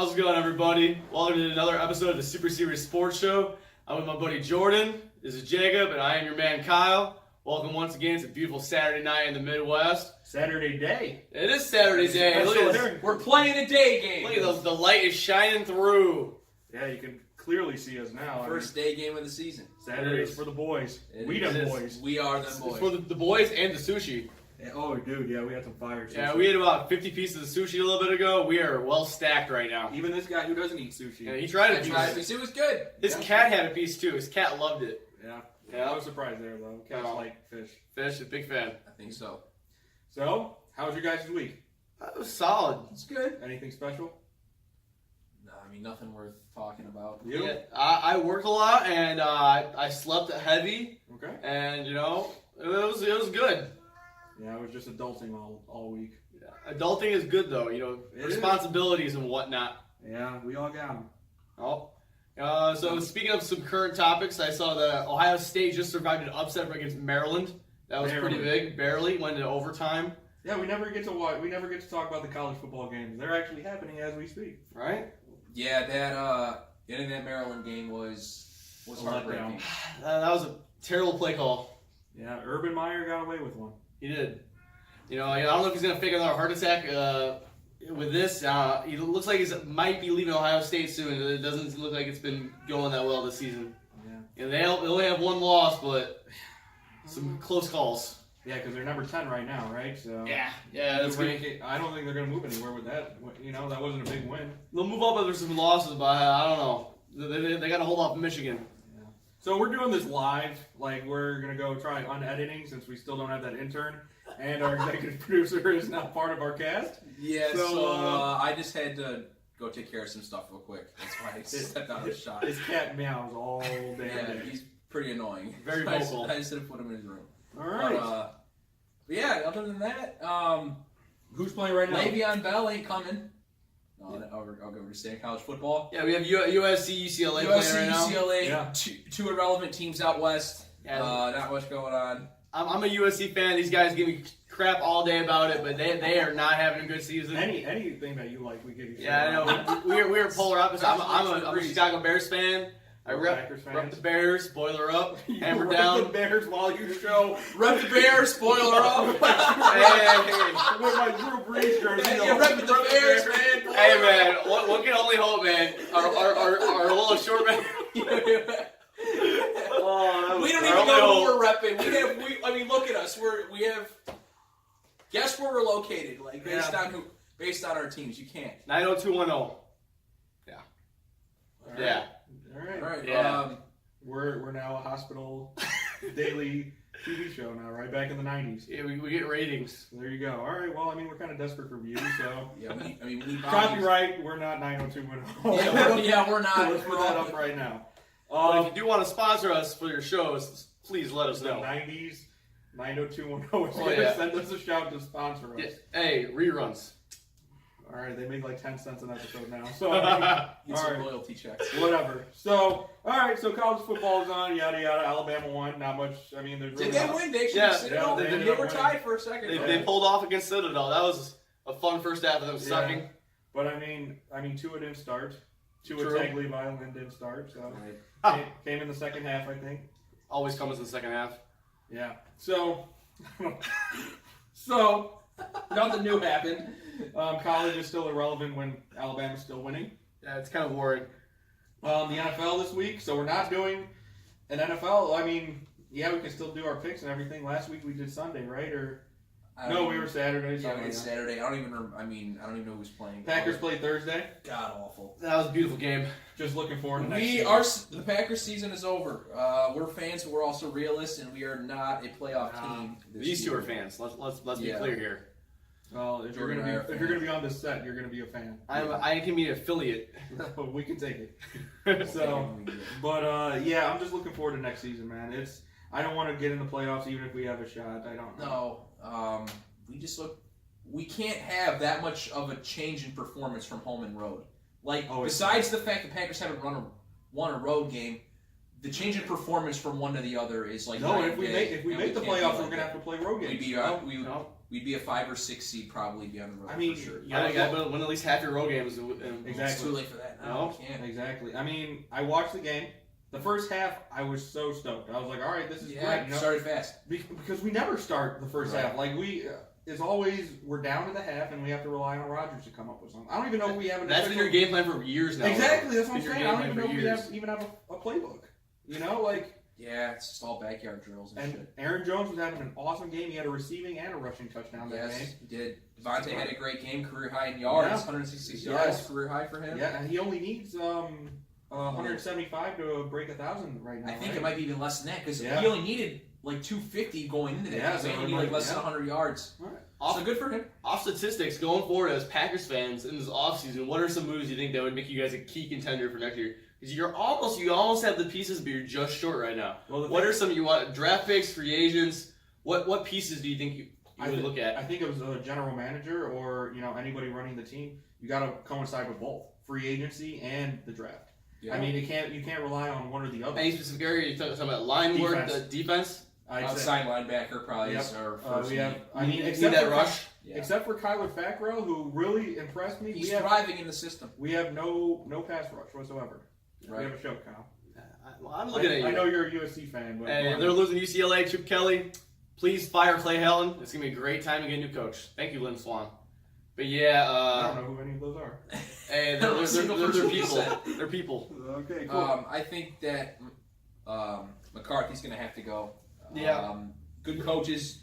How's it going, everybody? Welcome to another episode of the Super Serious Sports Show. I'm with my buddy Jordan. This is Jacob, and I am your man Kyle. Welcome once again. It's a beautiful Saturday night in the Midwest. Saturday day. It is Saturday day. Look at this. We're playing a day game. Look at this. The light is shining through. Yeah, you can clearly see us now. First day game of the season. Saturdays for the boys. We them boys. We are them boys. It's for the boys and the sushi. Oh, dude, yeah, we had some fire. Yeah, we had about 50 pieces of sushi a little bit ago. We are well stacked right now. Even this guy who doesn't eat sushi. Yeah, he tried a piece. It was good. His cat had a piece too. His cat loved it. Yeah, I was surprised there though. Cats like fish. Fish, a big fan. I think so. So, how was your guys' week? That was solid. It's good. Anything special? No, I mean nothing worth talking about. You? Yeah, I work a lot and I slept heavy. Okay. And it was good. Yeah, I was just adulting all week. Yeah. Adulting is good though, responsibilities and whatnot. Yeah, we all got them. So speaking of some current topics, I saw that Ohio State just survived an upset against Maryland. That was pretty big. Barely went into overtime. Yeah, we never get to watch. We never get to talk about the college football games. They're actually happening as we speak. Right? Yeah, that getting that Maryland game was heartbreaking. That was a terrible play call. Yeah, Urban Meyer got away with one. He did. I don't know if he's gonna fake another heart attack with this. He looks like he might be leaving Ohio State soon. It doesn't look like it's been going that well this season. Yeah. They only have one loss, but some close calls. Yeah, because they're number 10 right now, right? So Yeah. That's great. I don't think they're going to move anywhere with that. That wasn't a big win. They'll move up after some losses, but I don't know. They got to hold off Michigan. Yeah. So we're doing this live. Like, we're going to go try unediting since we still don't have that intern. And our executive producer is not part of our cast. Yeah, so I just had to go take care of some stuff real quick. That's why I stepped out of the shot. His cat meows all day. Yeah, he's pretty annoying. Very vocal. I just had to put him in his room. All right. But yeah, other than that, who's playing right now? Le'Veon Bell ain't coming. No, I'll go over to say college football. Yeah, we have USC, UCLA playing right now. UCLA, Yeah. two irrelevant teams out west. Yeah. Not much going on. I'm a USC fan. These guys give me crap all day about it, but they are not having a good season. Anything that you like, we give you. Yeah, I know. We're polar opposites. I'm a Chicago Bears fan. I rep the Bears, spoiler up, hammer down. The Bears while you show. Rep the Bears, spoiler up. Hey. With my Drew Brees jersey. Yeah, rep the Bears, man. Hey man, one can only hope, man. Our little short man. We don't even know who we're repping. I mean, look at us. We have. Guess where we're located? Like based on our teams. You can't. 90210. Yeah. All right. Yeah. All right. Yeah. We're now a hospital daily TV show now, right? Back in the 90s. Yeah, we get ratings. There you go. All right. Well, I mean, we're kind of desperate for views, so. Yeah. We need Copyright. We're not 90210. Yeah, we're not. Let's put that up right now. But if you do want to sponsor us for your shows, please let us The know. 90s, 90210 is going to send us a shout to sponsor us. Yeah. Hey, reruns. All right, they make like 10 cents an episode now. So, Need some loyalty checks. Whatever. So, all right, so college football's on, yada, yada. Alabama won. Not much. I mean, there's really Did they win? They actually they were tied for a second. They pulled off against Citadel. That was a fun first half of them sucking. But I mean, Tua didn't start. Tua Tagovailoa didn't start. So, came in the second half, I think. Always comes in the second half. Yeah. So, Nothing new happened. College is still irrelevant when Alabama's still winning. Yeah, it's kind of worried. The NFL this week, so we're not doing an NFL. I mean, yeah, we can still do our picks and everything. Last week we did Sunday, right? We were Saturday. Yeah, we did Saturday. I don't even know who's playing. Packers played Thursday. God awful. That was a beautiful game. Just looking forward to next season. The Packers season is over. We're fans, but we're also realists, and we are not a playoff team. These two are fans. Let's be clear here. Well, if you're gonna be on this set, you're gonna be a fan. I can be an affiliate. We can take it. So, but I'm just looking forward to next season, man. I don't want to get in the playoffs even if we have a shot. I don't know. No. We can't have that much of a change in performance from home and road. Besides the fact the Packers haven't won a road game, the change in performance from one to the other is like. No, if we make the playoffs, we're gonna have to play road games. we'd be a 5 or 6 seed, probably be on the road. I mean, for sure. You gotta win at least half your road games. It's Exactly. too late for that. No, No? you can't. Exactly. I mean, I watched the game. The first half, I was so stoked. I was like, all right, this is great. You know? Started fast. Because we never start the first Right. half. Like, it's always, we're down to the half, and we have to rely on Rodgers to come up with something. I don't even know if we have an That's been your game plan for years now. Exactly, that's what I'm Been your saying. game I don't plan even for know if we years. even have a playbook. You know, like, Yeah, it's just all backyard drills and, and shit. Aaron Jones was having an awesome game. He had a receiving and a rushing touchdown that Yes, game. he did. Devontae had a great game, career high in yards, Yeah. 166 Yes. yards, career high for him. Yeah, and he only needs 175 to break 1,000 right now. I think right? it might be even less than that because Yeah. he only needed like 250 going into that. Yeah, so so he it only needed like might- less than 100 yards. All right. So good for him. Off statistics, going forward as Packers fans in this offseason, what are some moves you think that would make you guys a key contender for next year? Because you almost have the pieces, but you're just short right now. Well, What are some you want? Draft picks, free agents. What pieces do you think you would look at? I think it was a general manager or anybody running the team. You got to coincide with both free agency and the draft. Yeah. I mean, you can't rely on one or the other. Any specific area? You talking about line work, Defense. defense? I'd say- Outside linebacker probably Yep. is our we first have. need. I mean, Need except that for rush. Yeah. except for Kyler Fackrell, who really impressed me. He's we have thriving in the system. no pass rush whatsoever. Right. We have a show, Kyle. Well, I'm looking at you. I know you're a USC fan, but Hey, if they're losing UCLA, Chip Kelly, please fire Clay Helton. It's gonna be a great time to get a new coach. Thank you, Lynn Swan. But yeah, I don't know who any of those are. hey, No, they're single person people. said. They're people. Okay, I think that McCarthy's going to have to go. Yeah. Good coaches.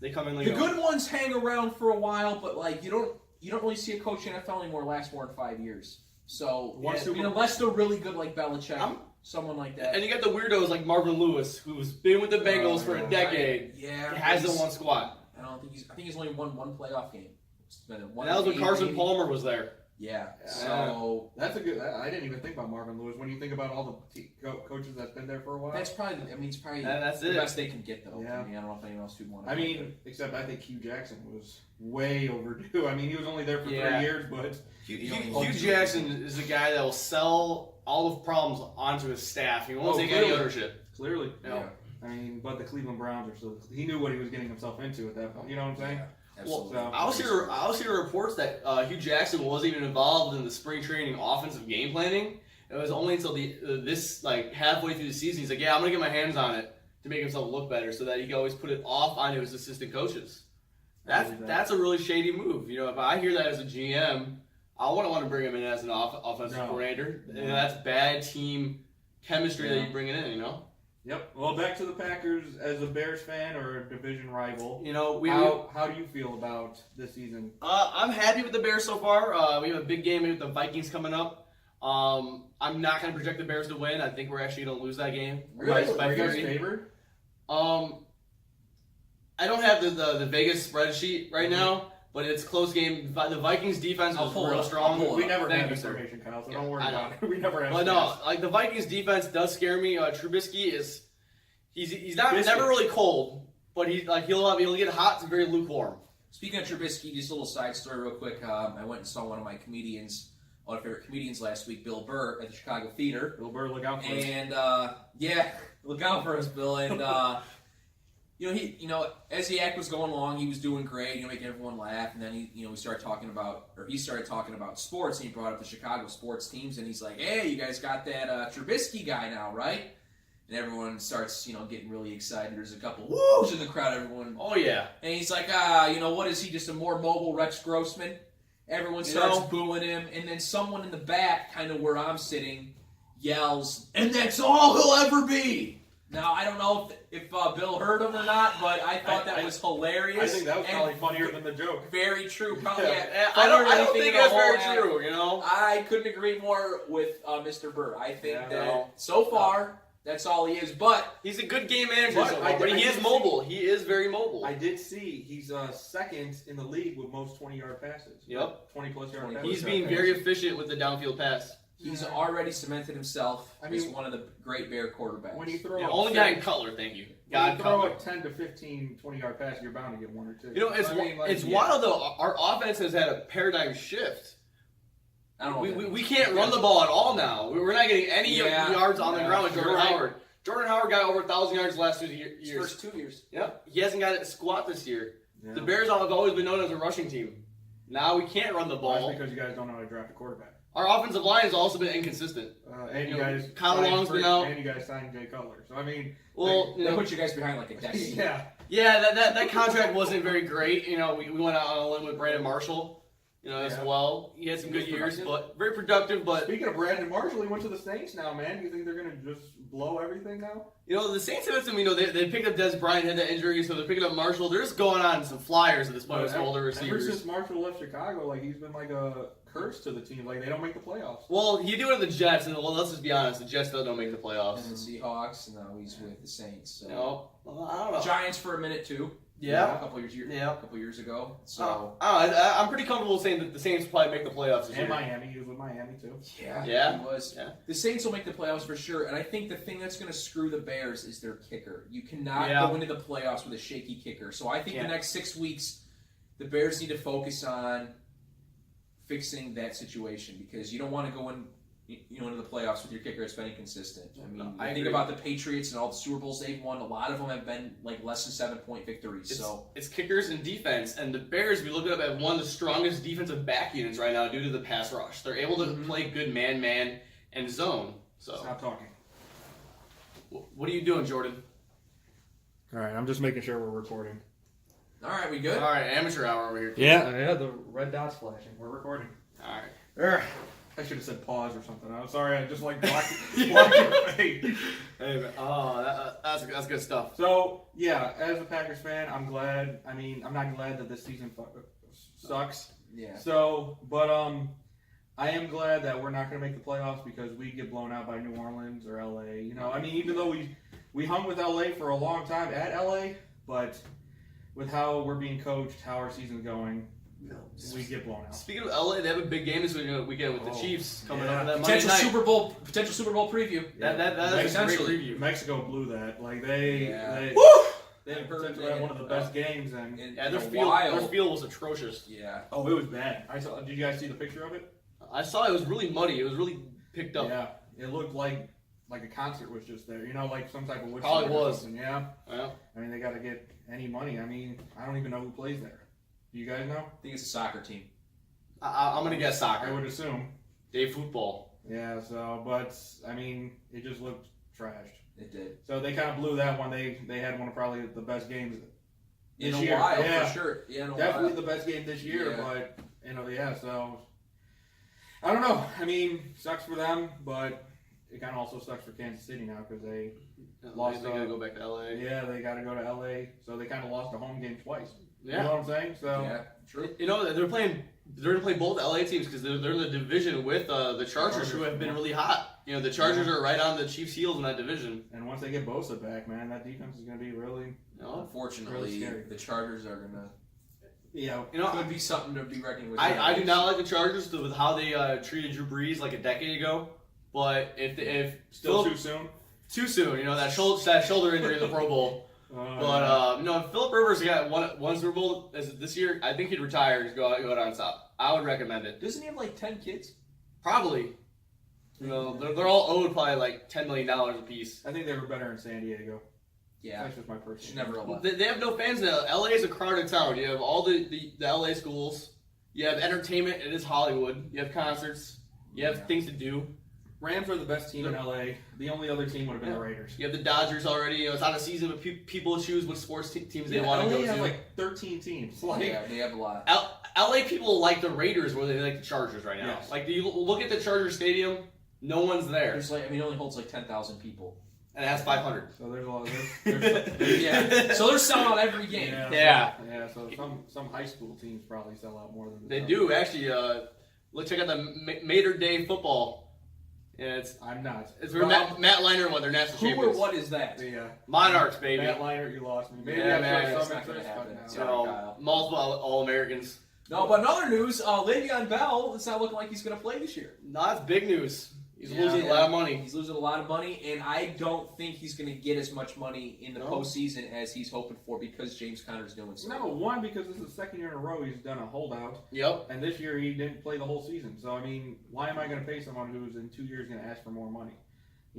They come in. The good ones hang around for a while, but like you don't really see a coach in NFL anymore last more than 5 years. So unless they're really good like Belichick, someone like that. And you got the weirdos like Marvin Lewis, who's been with the Bengals for a decade. Yeah, Hasn't won squat. I think he's only won one playoff game. It's been a And that was when Carson maybe. Palmer was there. Yeah. Yeah. So That's a good. I didn't even think about Marvin Lewis. When you think about all the coaches that's been there for a while. that's probably. I mean, it's probably That's the it. best they can get though. Yeah. I mean, I don't know if anyone else would want. I mean, except I think Hugh Jackson was way overdue. I mean, he was only there for 3 years, but Hugh Jackson is the guy that will sell all the problems onto his staff. He won't take any clearly. ownership. Clearly, Yeah. I mean, but the Cleveland Browns are still. He knew what he was getting himself into at that point. You know what I'm saying? Yeah, absolutely. Well, I was hearing reports that Hugh Jackson wasn't even involved in the spring training offensive game planning. It was only until this halfway through the season he's like, yeah, I'm gonna get my hands on it to make himself look better, so that he can always put it off onto his assistant coaches. That's a really shady move. You know, if I hear that as a GM, I wouldn't want to bring him in as an offensive coordinator. No. And that's bad team chemistry that Yeah. you bring it in. You know. Yep. Well, back to the Packers as a Bears fan or a division rival. You know, How do you feel about this season? I'm happy with the Bears so far. We have a big game with the Vikings coming up. I'm not going to project the Bears to win. I think we're actually going to lose that game by Are you guys 30. favored? I don't have the Vegas spreadsheet right now, but it's a close game. The Vikings defense I'll was pull it real up. strong. I'll pull it We up. never Thank have you, sir. information, Kyle, so Yeah, don't worry I about it. We never have. But no, stats. like the Vikings defense does scare me. Trubisky is he's not Biscuit. never really cold, but he'll get hot and very lukewarm. Speaking of Trubisky, just a little side story real quick. I went and saw one of my comedians, one of my favorite comedians last week, Bill Burr, at the Chicago Theater. Bill Burr, look out for us. And look out for us, Bill. And as the act was going along, he was doing great, making everyone laugh. And then he started talking about sports, and he brought up the Chicago sports teams, and he's like, "Hey, you guys got that Trubisky guy now, right?" And everyone starts, getting really excited. There's a couple whoos in the crowd. Everyone, Oh yeah, and he's like, what is he? Just a more mobile Rex Grossman? Everyone starts booing him, and then someone in the back, kind of where I'm sitting, yells, "And that's all he'll ever be!" Now, I don't know if Bill heard him or not, but I thought that was hilarious. I think that was probably and funnier than the joke. Very true. Probably, I don't think that's very true. I couldn't agree more with Mr. Burr. I think Yeah, that so far, that's all he is. But He's a good game manager, But so I far, but did- he I is did mobile. He is very mobile. I did see he's second in the league with most 20-yard passes. Yep. 20-plus yard 20 passes. He's being very efficient with the downfield pass. he's already cemented himself I as mean, one of the great Bear quarterbacks. When you throw The up only guy in Cutler, thank you. when you God, throw Cutler. a 10 to 15, 20-yard pass, you're bound to get one or two. It's wild though. Our offense has had a paradigm shift. I don't know. We can't run the ball at all now. We're not getting any yards on the ground with Jordan you're right. Howard. Jordan Howard got over 1,000 yards the last 2 His years. first 2 years. Yep. He hasn't got a squat this year. Yeah. The Bears have always been known as a rushing team. Now we can't run the Well, ball. that's because you guys don't know how to draft a quarterback. Our offensive line has also been inconsistent. And you You know, guys Kyle signed Long's been Free- out. And you guys signed Jay Cutler. So I mean, Well, They put you guys behind like a decade. yeah. Yeah, that contract wasn't very great. You know, we went out on a limb with Brandon Marshall, as Yeah. well. He had some He good was years, productive. but very productive. But Speaking of Brandon Marshall, he went to the Saints now, man. Do you think they're gonna just blow everything now? the Saints have some. They picked up Des Bryant, had that injury, so they're picking up Marshall. They're just going on some flyers at this point with some older Ever receivers. since Marshall left Chicago, like he's been like a curse to the team. Like they don't make the playoffs. Well, you do it with the Jets, and well, let's just be honest, the Jets still don't make the And playoffs. the Seahawks, and now he's with the Saints. So. Well, I don't know. Giants for a minute too. Yeah. A couple years ago. So I'm pretty comfortable saying that the Saints will probably make the playoffs this And year. Miami, he was with Miami too. Yeah. he was. Yeah. The Saints will make the playoffs for sure, and I think the thing that's going to screw the Bears is their kicker. You cannot Yeah. go into the playoffs with a shaky kicker. So I think Can't. the next 6 weeks, the Bears need to focus on fixing that situation because you don't want to go into the playoffs with your kicker that's been inconsistent. I mean, I think agree. about the Patriots and all the Super Bowls they've won. A lot of them have been like less than 7-point victories. It's kickers and defense, and the Bears, we look up at one of the strongest defensive back units right now due to the pass rush. They're able to play good man, and zone. So, Stop talking. what are you doing, Jordan? All right, I'm just making sure we're recording. All right, we good? All right, amateur hour over here. Yeah, the red dot's flashing. We're recording. All right. I should have said pause or something. I'm sorry. I just like blocked your face. Hey, man. That's good stuff. So yeah, as a Packers fan, I'm glad. I mean, I'm not glad that this season sucks. Yeah. So, but I am glad that we're not going to make the playoffs because we get blown out by New Orleans or LA. I mean, even though we hung with LA for a long time at LA, but with how we're being coached, how our season's going, we get blown out. Speaking of LA, they have a big game this weekend with the Chiefs coming up. That Monday Potential night. Potential Super Bowl preview. That is a great Essentially. preview. Mexico blew that. Like they had potential to have one of the best games, and Yeah, their Wild. field was atrocious. Yeah. oh, it was bad. Did you guys see the picture of it? I saw it was really muddy. It was really picked up. Yeah, it looked like a concert was just there. Like some type of Woodstock. Probably or was. something. Yeah. Yeah. I mean, they got to get any money. I mean, I don't even know who plays there. Do you guys know? I think it's a soccer team. I'm gonna guess I soccer. would assume. Day football. Yeah. So, but I mean, it just looked trashed. It did. So they kind of blew that one. They had one of probably the best games In this a year. while, Yeah. for sure. Yeah, in a Definitely while. the best game this year, Yeah. but so I don't know. I mean, sucks for them, but it kind of also sucks for Kansas City now because they lost. They gotta go back to LA. Yeah, they got to go to LA, so they kind of lost a home game twice. Yeah. You know what I'm saying? So Yeah, true. They're gonna play both LA teams because they're in the division with the Chargers, who have been really hot. The Chargers are right on the Chiefs' heels in that division. and once they get Bosa back, man, that defense is going to be really. Unfortunately, Really scary. the Chargers are gonna. Yeah. Could be something to be reckoning with. I do not like the Chargers with how they treated Drew Brees like a decade ago. But if Still Phillip- too soon. too soon, that shoulder injury in the Pro Bowl. But if Philip Rivers got one Super Bowl this year, I think he'd retire and go down top. I would recommend it. Doesn't he have like 10 kids? Probably. They're all owed probably like $10 million a piece. I think they were better in San Diego. Yeah. That's just my personal. Should never allow. They have no fans now. LA is a crowded town. You have all the LA schools. You have entertainment. It is Hollywood. You have concerts. You have things to do. Rams are the best team in LA. The only other team would have been the Raiders. You have the Dodgers already. It's not a season, but people choose what sports teams they want to LA go has to. like 13 teams. Yeah, they have a lot. LA people like the Raiders more than they like the Chargers right now. Yes. Like, you look at the Chargers Stadium, no one's there. There's it only holds like 10,000 people. And it has 500. So there's a lot. Yeah. So they're selling out every game. Yeah. So some high school teams probably sell out more than They do, actually. Check out the Mater Day football. Yeah, I'm not. it's where Matt Leinart won their national Who or champions. what is that? The Monarchs, baby. Matt Leinart, you lost me. Maybe Yeah, I man, showed it's some not gonna interest, happen. but Sorry, no. Kyle. Multiple All-Americans. No, but in other news, Le'Veon Bell, it's not looking like he's going to play this year. No, that's big news. He's Yeah. losing a lot of money. He's losing a lot of money, and I don't think he's going to get as much money in the No. postseason as he's hoping for because James Conner's doing so. No, one, because this is the second year in a row he's done a holdout, Yep. and this year he didn't play the whole season. So I mean, why am I going to pay someone who's in 2 years going to ask for more money?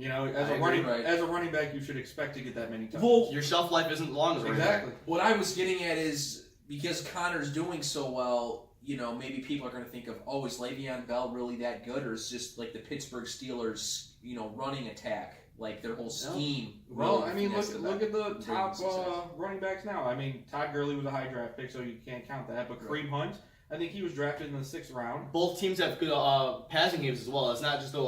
As I agree, right. as a running back, you should expect to get that many touches. Well, Your shelf life isn't long as a running back. Exactly. what I was getting at is because Connor's doing so well, maybe people are going to think of, oh, is Le'Veon Bell really that good, or is just like the Pittsburgh Steelers, running attack, like their whole scheme? Well, really I mean, finessed look at the top success. running backs now. I mean, Todd Gurley was a high draft pick, so you can't count that. But Kareem Hunt, I think he was drafted in the 6th round. Both teams have good passing games as well. It's not just a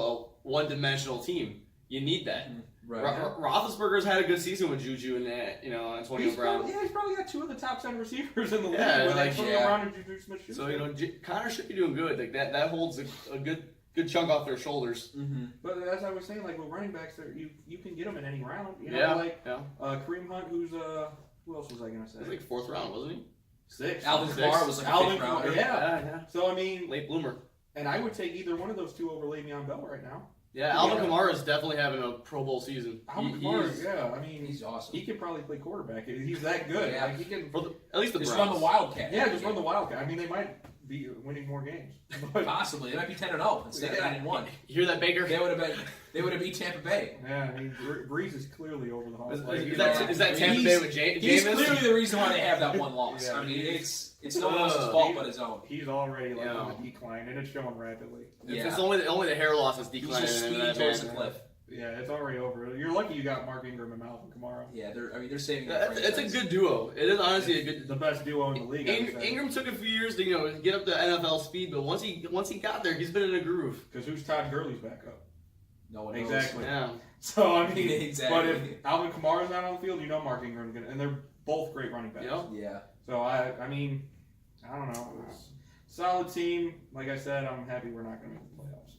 one-dimensional team. You need that. Right. Roethlisberger's had a good season with Juju and Antonio Brown. He's probably got 2 of the top 10 receivers in the league. Yeah, with like, Antonio Brown and Juju Smith-Schuster. So Connor should be doing good. Like that holds a good chunk off their shoulders. Mm-hmm. But as I was saying, like with running backs, you can get them in any round. Kareem Hunt, who's who else was I gonna say? It was like 4th round, wasn't he? 6. Alvin Kamara was like a 5th rounder. Yeah. So I mean, late bloomer. And I would take either one of those 2 over Le'Veon Bell right now. Yeah, Alvin Kamara is definitely having a Pro Bowl season. Alvin Kamara, yeah, I mean, he's awesome. He could probably play quarterback. He's that good. Yeah. Like he can, at least the just Browns. run the Wildcat. Yeah, just run the Wildcat. I mean, they might be winning more games. But, possibly, they might be 10-0 instead of 9-1. You hear that, Baker? They would have beat Tampa Bay. Yeah, I mean, Breeze is clearly over the hump. Is that Tampa Bay with Jameis? He's clearly the reason why they have that one loss. Yeah, I mean, it's no one else's fault but his own. He's already on the decline, and it's showing rapidly. It's only the hair loss is declining. He's just speeding towards the cliff. Yeah, it's already over. You're lucky you got Mark Ingram and Alvin Kamara. Yeah, they're saving. It's a good duo. It is honestly the best duo in the league. Ingram took a few years to get up to NFL speed, but once he got there, he's been in a groove. Because who's Todd Gurley's backup? No one knows. Exactly. Yeah. So I mean, exactly. But if Alvin Kamara's not on the field, Mark Ingram's gonna, and they're both great running backs. Yep. Yeah. So I mean, I don't know. It's a solid team. Like I said, I'm happy we're not gonna make the playoffs.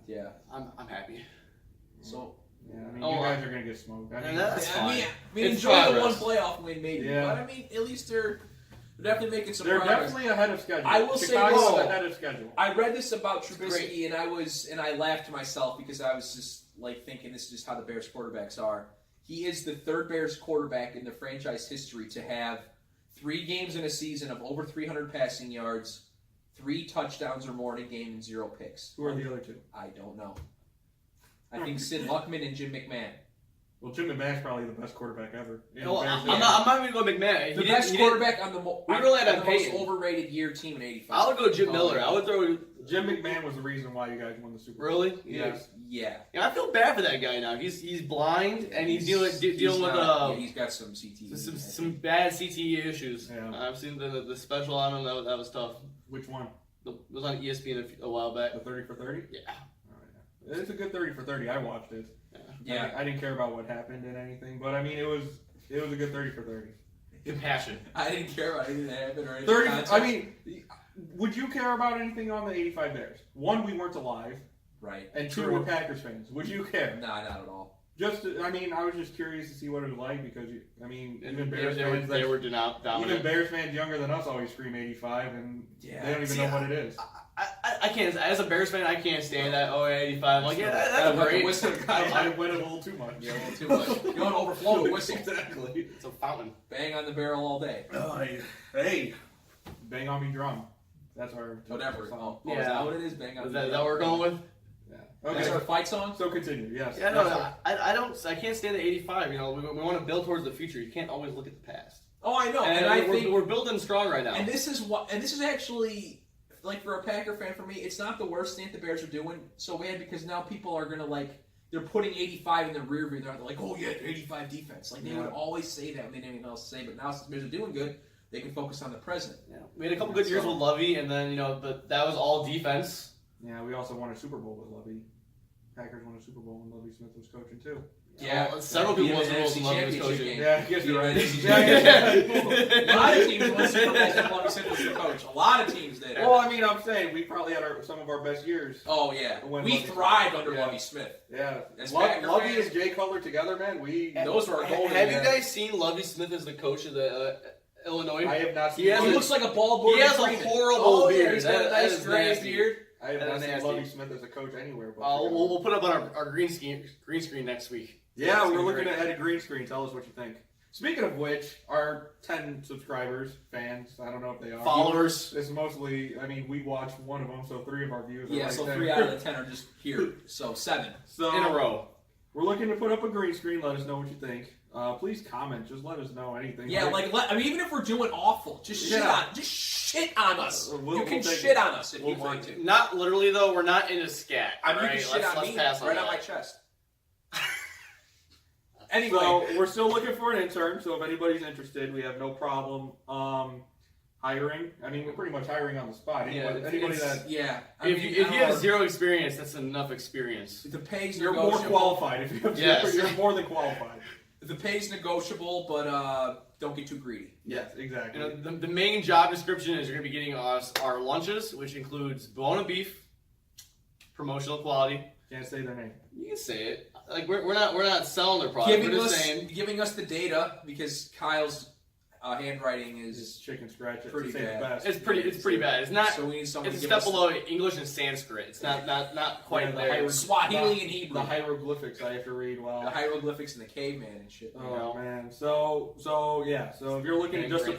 Yeah. I'm happy. So. Yeah, I mean, you guys are gonna get smoked. I mean, that's fine. I mean, It's enjoy the progress. one playoff win, maybe. Yeah. But I mean, at least they're definitely making some They're progress. definitely ahead of schedule. I will say Chicago's this. ahead of schedule. I read this about Trubisky, and I laughed to myself because I was just like thinking this is just how the Bears quarterbacks are. He is the 3rd Bears quarterback in the franchise history to have 3 games in a season of over 300 passing yards, 3 touchdowns or more in a game, and 0 picks. Who are the other 2? I don't know. I think Sid Luckman and Jim McMahon. Well, Jim McMahon's probably the best quarterback ever. I'm not even going McMahon. The best quarterback on the most overrated year team in '85. I would go Jim Miller. I would throw Jim McMahon was the reason why you guys won the Super Bowl. Really? Yes. Yeah. I feel bad for that guy now. He's blind and he's dealing with he's got some CTE. Some bad CTE issues. Yeah. I've seen the special on him. That was tough. Which one? It was on ESPN a while back. The 30 for 30? Yeah. Oh, yeah. It's a good 30 for 30. I watched it. Yeah. I didn't care about what happened and anything, but I mean, it was a good 30 for 30. Compassion. I didn't care about anything that happened or anything. 30. I mean, would you care about anything on the '85 Bears? 1, we weren't alive. Right. And 2, we're Packers fans. Would you care? Nah, not at all. I mean, I was just curious to see what it was like because, even Bears Bears fans, they were dominant. even Bears fans younger than us always scream 85, and they don't even know what it is. I can't. As a Bears fan, I can't stand that 85. Like, yeah, that's great. I went a little too much. Yeah, a little too much. You want to overflow the whistle. Exactly. It's a fountain. Bang on the barrel all day. Hey, bang on me drum. That's our whatever. song. Is that what it is? Bang on Is the that barrel. what we're going with? Yeah. That's Okay. our fight song? So continue. Yes. Yeah, no, I can't stand the 85. We want to build towards the future. You can't always look at the past. Oh, I know. And I we're, think we're building strong right now. And this is actually, like, for a Packer fan, for me, it's not the worst thing that the Bears are doing so bad because now people are going to, they're putting 85 in the rear view. They're like, oh, yeah, 85 defense. Like, they would always say that when they didn't have anything else to say. But now since the Bears are doing good, they can focus on the present. Yeah. We had a couple good years with Lovey, and then, but that was all defense. Yeah, we also won a Super Bowl with Lovey. Packers won a Super Bowl when Lovey Smith was coaching, too. Yeah, several people won Super Bowls when Lovey was coaching. Yeah, I guess you're right. A lot of teams won Super Bowls when Lovey Smith was the coach. A lot of teams did. Well, I mean, I'm saying we probably had some of our best years. Oh, yeah. When We Lovey thrived under yeah. Lovey Smith. Yeah. As Lovey Packer and fans- Jay Cutler together, man, Those were our golden Have you years. guys seen Lovey Smith as the coach of the Illinois? I have not seen He has He looks like a bald He has a Freeman. horrible beard. Yeah, he's got a That nice is gray nasty. beard. I have That not is seen nasty. Lovey Smith as a coach anywhere. But We'll put up on our green screen next week. yeah, It's we're gonna be looking great. at a green screen. Tell us what you think. Speaking of which, our 10 subscribers, fans, I don't know if they are. Followers. It's mostly, we watched one of them, so 3 of our views are Yeah, right so there. 3 out of the 10 are just here. So 7. So, In a row. We're looking to put up a green screen. Let us know what you think. Please comment. Just let us know anything. Yeah, I mean, even if we're doing awful, just shit on us. We'll you can take shit it. on us if you want to. Not literally though. We're not into scat. I mean, right? you can shit on me pass right on on my that. chest. Anyway, So we're still looking for an intern. So if anybody's interested, we have no problem hiring. I mean, we're pretty much hiring on the spot. Anybody that yeah. If you have zero experience, that's enough experience. The pay's you're more negotiable. qualified. If you have Yes. you're more than qualified. The pay's negotiable, but don't get too greedy. Yes, exactly. You know, the main job description is you're going to be getting us our lunches, which includes bone of beef, promotional quality. Can't say their name. You can say it. Like we're not selling their product. We're just saying. Giving us the data because Kyle's handwriting Just is chicken scratch it. pretty to say the bad. best. It's pretty bad. It's not. so we need someone It's to a give step us below English and Sanskrit. It's not quite Yeah, the there. hieroglyph- Swahili and Hebrew. The hieroglyphics I have to read the while. hieroglyphics and the caveman and shit. Oh man. So yeah. So if you're looking just to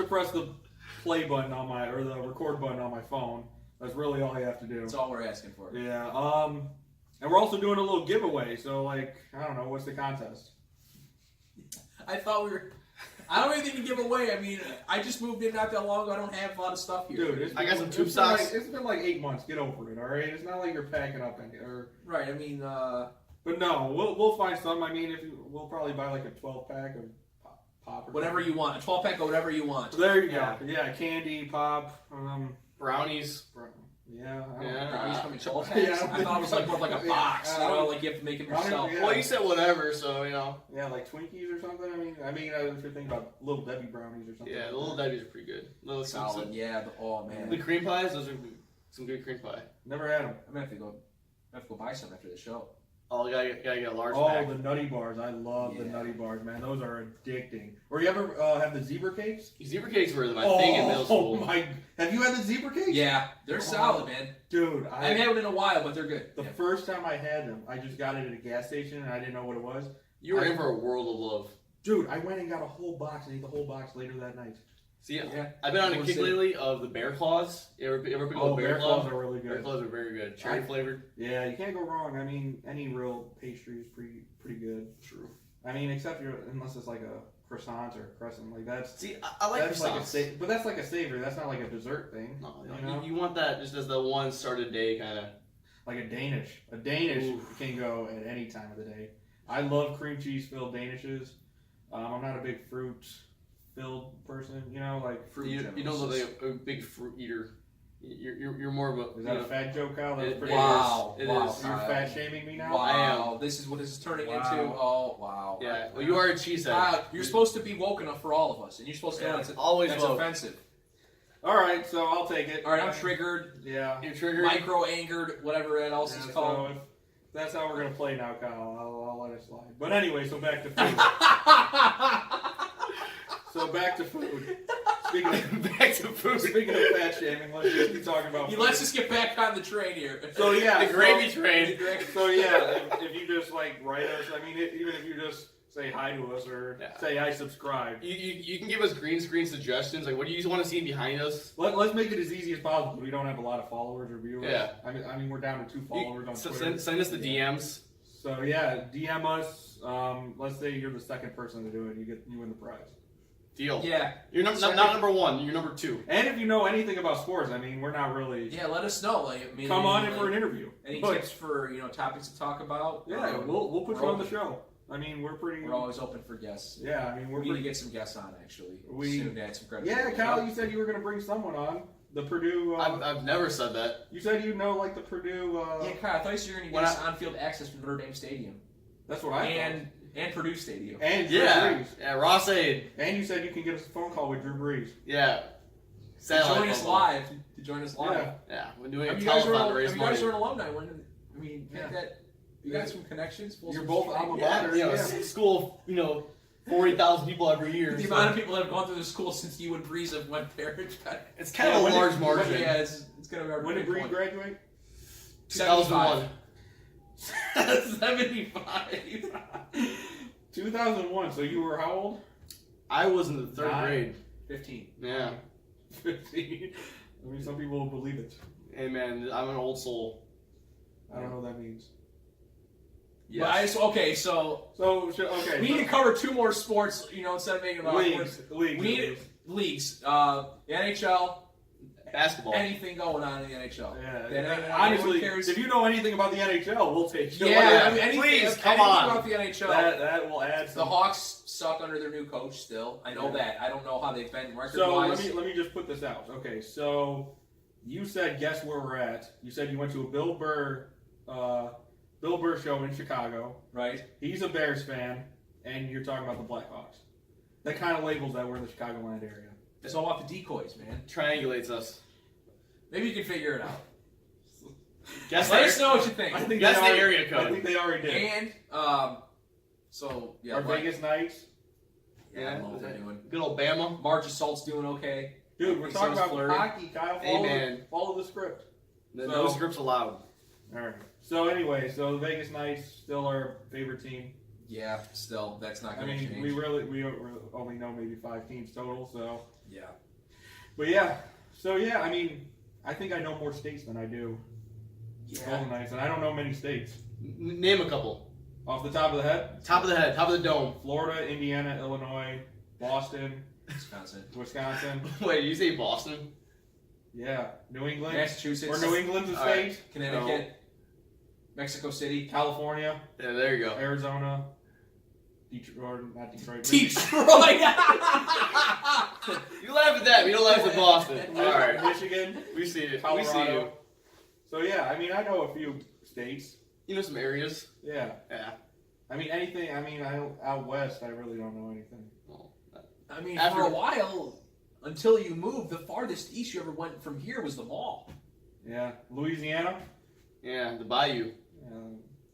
press the play button on my or the record button on my phone, that's really all you have to do. That's all we're asking for. Yeah. And we're also doing a little giveaway. So like, I don't know, what's the contest? I thought we were. I don't have anything to give away. I mean, I just moved in not that long ago. I don't have a lot of stuff here. Dude, I got some tube it's socks. It's been like 8 months. Get over it, all right? It's not like you're packing up any. Right. I mean, But no, we'll find some. I mean, we'll probably buy like a 12-pack of pop or whatever you want. A 12-pack of whatever you want. There you Yeah. go. Yeah, candy, pop. Brownies. Yeah. I don't Yeah. know. Brownies come in 12 Yeah. packs. I thought it was like more like a box. You know, like you have to make them yourself. Yeah. Well, you said whatever, so you know. Yeah, like Twinkies or something. I mean, if you're thinking about Little Debbie brownies or something. Yeah, the little Debbie's are pretty good. Little Solid. Yeah. Oh The man. cream pies, those are some good cream pie. Never had them. I'm gonna have to go buy some after the show. Oh, you gotta get a large Oh, pack. the Nutty Bars. I love the Yeah. Nutty Bars, man. Those are addicting. Or you ever have the zebra cakes? Zebra cakes were my thing in middle school. Oh my! Have you had the zebra cakes? Yeah, they're solid, man. Dude, I haven't had one in a while, but they're good. the first time I had them, I just got it at a gas station and I didn't know what it was. You were in for a world of love. Dude, I went and got a whole box and ate the whole box later that night. See, Yeah. I've been on a We'll kick see. lately of the bear claws. You ever pick Oh, up bear bear claws claws? are really Bear good. claws are very good. Cherry flavored. Yeah, you can't go wrong. I mean, any real pastry is pretty good. True. I mean, unless it's like a croissant or a crescent, like that's. See, I like That's like a croissants. but that's like a savory. That's not like a dessert thing. No, You know? you want that just as the one start of day kind of. Like a Danish. A Danish Oof. can go at any time of the day. I love cream cheese filled Danishes. I'm not a big fruit filled person. You know, like fruit. You don't look like a big fruit eater. You're more of a. Is that a fat joke, Kyle? That's It- pretty. Wow. It wow. is. You're Kyle. fat shaming me now. Wow. This is what this is turning Wow. into. Oh, wow. Yeah. Well, you are a cheesehead. Kyle, you're supposed to be woke enough for all of us, and you're supposed to know Yeah, that's, always that's woke. offensive. All right, so I'll take it. All right, I'm triggered, Yeah. You're triggered. micro angered, whatever that else is Yeah, called. so if that's how we're gonna play now, Kyle. I'll let it slide. But anyway, so back to food. Back to food. Back to food. Speaking of fat shaming, let's just be talking about. He food. lets us get back on the train here. So yeah, The gravy train. So yeah, if you just like write us, I mean, even if you just say hi to us or Yeah. say I subscribe. You can give us green screen suggestions. Like, what do you want to see behind us? Let's make it as easy as possible. We don't have a lot of followers or viewers. Yeah. I mean we're down to 2 followers on Twitter. Send us the DMs. So yeah, DM us. Let's say you're the second person to do it. You win the prize. Deal. Yeah, You're not number one. You're number two. And if you know anything about sports, I mean, we're not really. yeah. Let us know. Like, I mean, Come on in like, for an interview. Any But- tips for topics to talk about? Yeah, we'll put you on the show. I mean, we're pretty. We're always open for guests. Yeah, I mean, we're We need to pretty. get some guests on actually. We- soon to add some credit. Yeah, Kyle, you said you were going to bring someone on the Purdue. I've never said that. You said you know like the Purdue. Yeah, Kyle, I thought you were going to When get us on-field access from Notre Dame Stadium That's what I and Purdue Stadium. thought. And Drew Yeah. Brees. Yeah. Ross Aid. And you said you can get us a phone call with Drew Brees. Yeah. To Satellite join us football. live. To join us live. Yeah. Yeah. We're doing I a mean, you guys telethon to are raise you guys money. are an alumni. I mean, Yeah. you got some connections. Full You're some both strength. alma Yeah. mater. You know, Yeah. school. 40,000 people every year. The so amount of people that have gone through the school since you and Breeze have went there. It's kind Yeah, of when a large did- margin. Yeah, it's going to be our When did big Brees point. graduate? 2001. 75. 2001. So you were how old? I was in the third 9. grade. 15. Yeah. 15. I mean, some people will believe it. Hey man, I'm an old soul. I don't know what that means. But I just so Okay. we need to cover 2 more sports. Instead of making about leagues. we need leagues. The NHL. Basketball. Anything going on in the NHL? Yeah. Honestly, if you know anything about the NHL, we'll take you. Yeah, I mean, please come on. About the NHL. That will add. The Hawks suck under their new coach. Still, I know that. I don't know how they've been record-wise. So let me just put this out. Okay, so you said guess where we're at. You said you went to a Bill Burr show in Chicago. Right. He's a Bears fan, and you're talking about the Blackhawks. That kind of labels that we're in the Chicagoland area. It's all about the decoys, man. Triangulates us. Maybe you can figure it out. Let us know what you think. I think that's the already, area code. I think they already did. And Our Vegas Knights. Yeah, I don't know what anyone. Good old Bama. March Assault's doing okay. Dude, we're talking about Flurry. hockey, Kyle. Follow the script. No scripts allowed. All right. So anyway, the Vegas Knights still our favorite team. Yeah, still, that's not I going to mean, change. we only know maybe 5 teams total. So Yeah. But yeah. So yeah, I mean, I think I know more states than I do Golden Knights, and I don't know many states. Name a couple. Off the top of the head? Top of the head. Top of the dome. Florida, Indiana, Illinois, Boston, Wisconsin. Wait, did you say Boston? Yeah. New England. Massachusetts. Or New England's a All state. right. Connecticut. Mexico City. California. Yeah, there you go. Arizona. Detroit, or not Detroit. Detroit! You laugh at that, but you don't laugh at Boston. All right. Michigan. We see it. Colorado. We see you. So yeah, I mean, I know a few states. You know some areas. Yeah. Yeah. I mean, anything. I mean, out west, I really don't know anything. Well, I mean, After- for a while, until you moved, the farthest east you ever went from here was the mall. Yeah. Louisiana. yeah, the Bayou.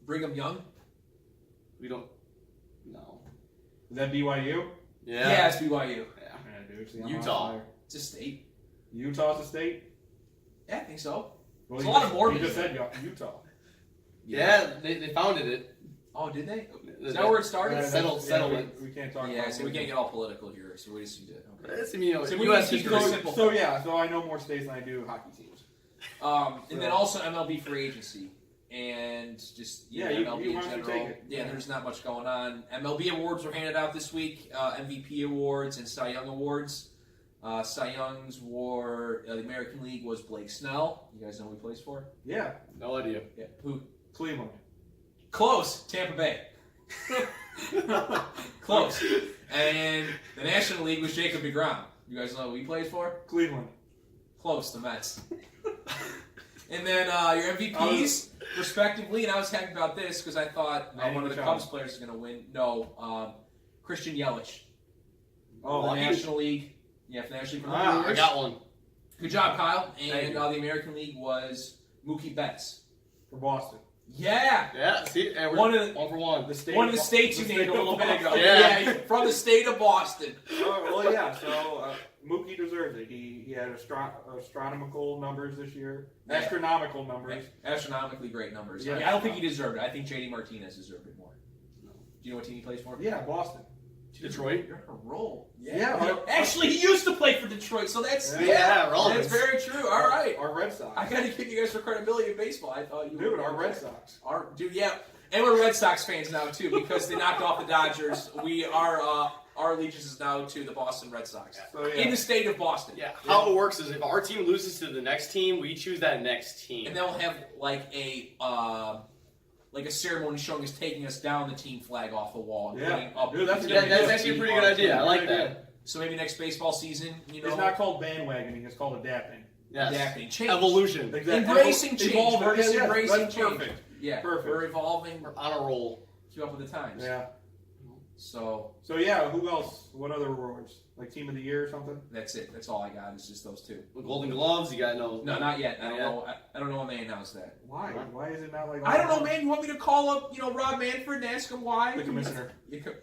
Brigham Young? We don't. No. Is that BYU? Yeah, it's BYU. Yeah. Yeah, dude. See, I'm Utah. on fire. It's a state. Utah's a state. Yeah, I think so. Well, There's you a lot just- of Mormons You just there. said Utah. Yeah, they founded it. Oh, did they? Is that where it started? Yeah, Settled- that's- yeah, settlement. We can't talk Yeah, about so we can't get all political here, so we just need to. Okay. That's, you know, So we U.S. need to keep history. it simple. So yeah, so I know more states than I do hockey teams. And then also MLB free agency. And just Yeah, MLB you in why don't you general. take it? Yeah, Yeah. there's not much going on. MLB awards were handed out this week. MVP awards and Cy Young awards. Cy Young's were the American League was Blake Snell. You guys know who he plays for? Yeah, No idea. Yeah. Who? Cleveland. Close. Tampa Bay. Close. And the National League was Jacob deGrom. You guys know who he plays for? Cleveland. Close. The Mets. And then your MVPs, respectively, and I was happy about this because I thought Manny one of the Machado. Cubs players is going to win. No, Christian Yelich. Oh, For the Lucky. National League. Yeah, for the National League. For the Ah, I Brewers. got one. Good job, Kyle. Thank And you. the American League was Mookie Betts. for Boston. Yeah. Yeah, see, and we're One of the- one for one. The state One of the Bo- states you the named a state little of bit ago. Boston. Yeah. From the state of Boston. Well, yeah. So Mookie deserves it. He had astronomical numbers this year. Yeah. Astronomical numbers. Astronomically great numbers. Yeah. I mean, I don't think he deserved it. I think JD Martinez deserved it more. No. Do you know what team he plays for? Yeah, Boston. Detroit. You're on a roll. Yeah. Actually, he used to play for Detroit, so that's Yeah, relevance. that's very true. All right, Our Red Sox. I got to give you guys for credibility in baseball. I thought you Dude, were our Red Sox. yeah, and we're Red Sox fans now too because they knocked off the Dodgers. We are our allegiance is now to the Boston Red Sox So yeah. in the state of Boston. Yeah, how it works is if our team loses to the next team, we choose that next team. And they'll have like a ceremony showing us taking us down the team flag off the wall and Yeah. putting up. Dude, that's Yeah, that's actually a pretty good idea. I like that. So maybe next baseball season, you know, It's not called bandwagoning. It's called adapting. Yes. adapting, change, Evolution. embracing change. Evolving. We're just Yeah, embracing that's change. perfect. Yeah, Perfect. we're evolving. We're on a roll. Keep up with the times. Yeah. So So yeah, who else? What other awards? Like Team of the Year or something? that's it. That's all I got. It's just those two. With Golden Gloves, you got no. No, not yet. I don't Not know. I don't know when they announced that. Why? Why is it not like? I don't know, man. You want me to call up, Rob Manfred and ask him why? The commissioner.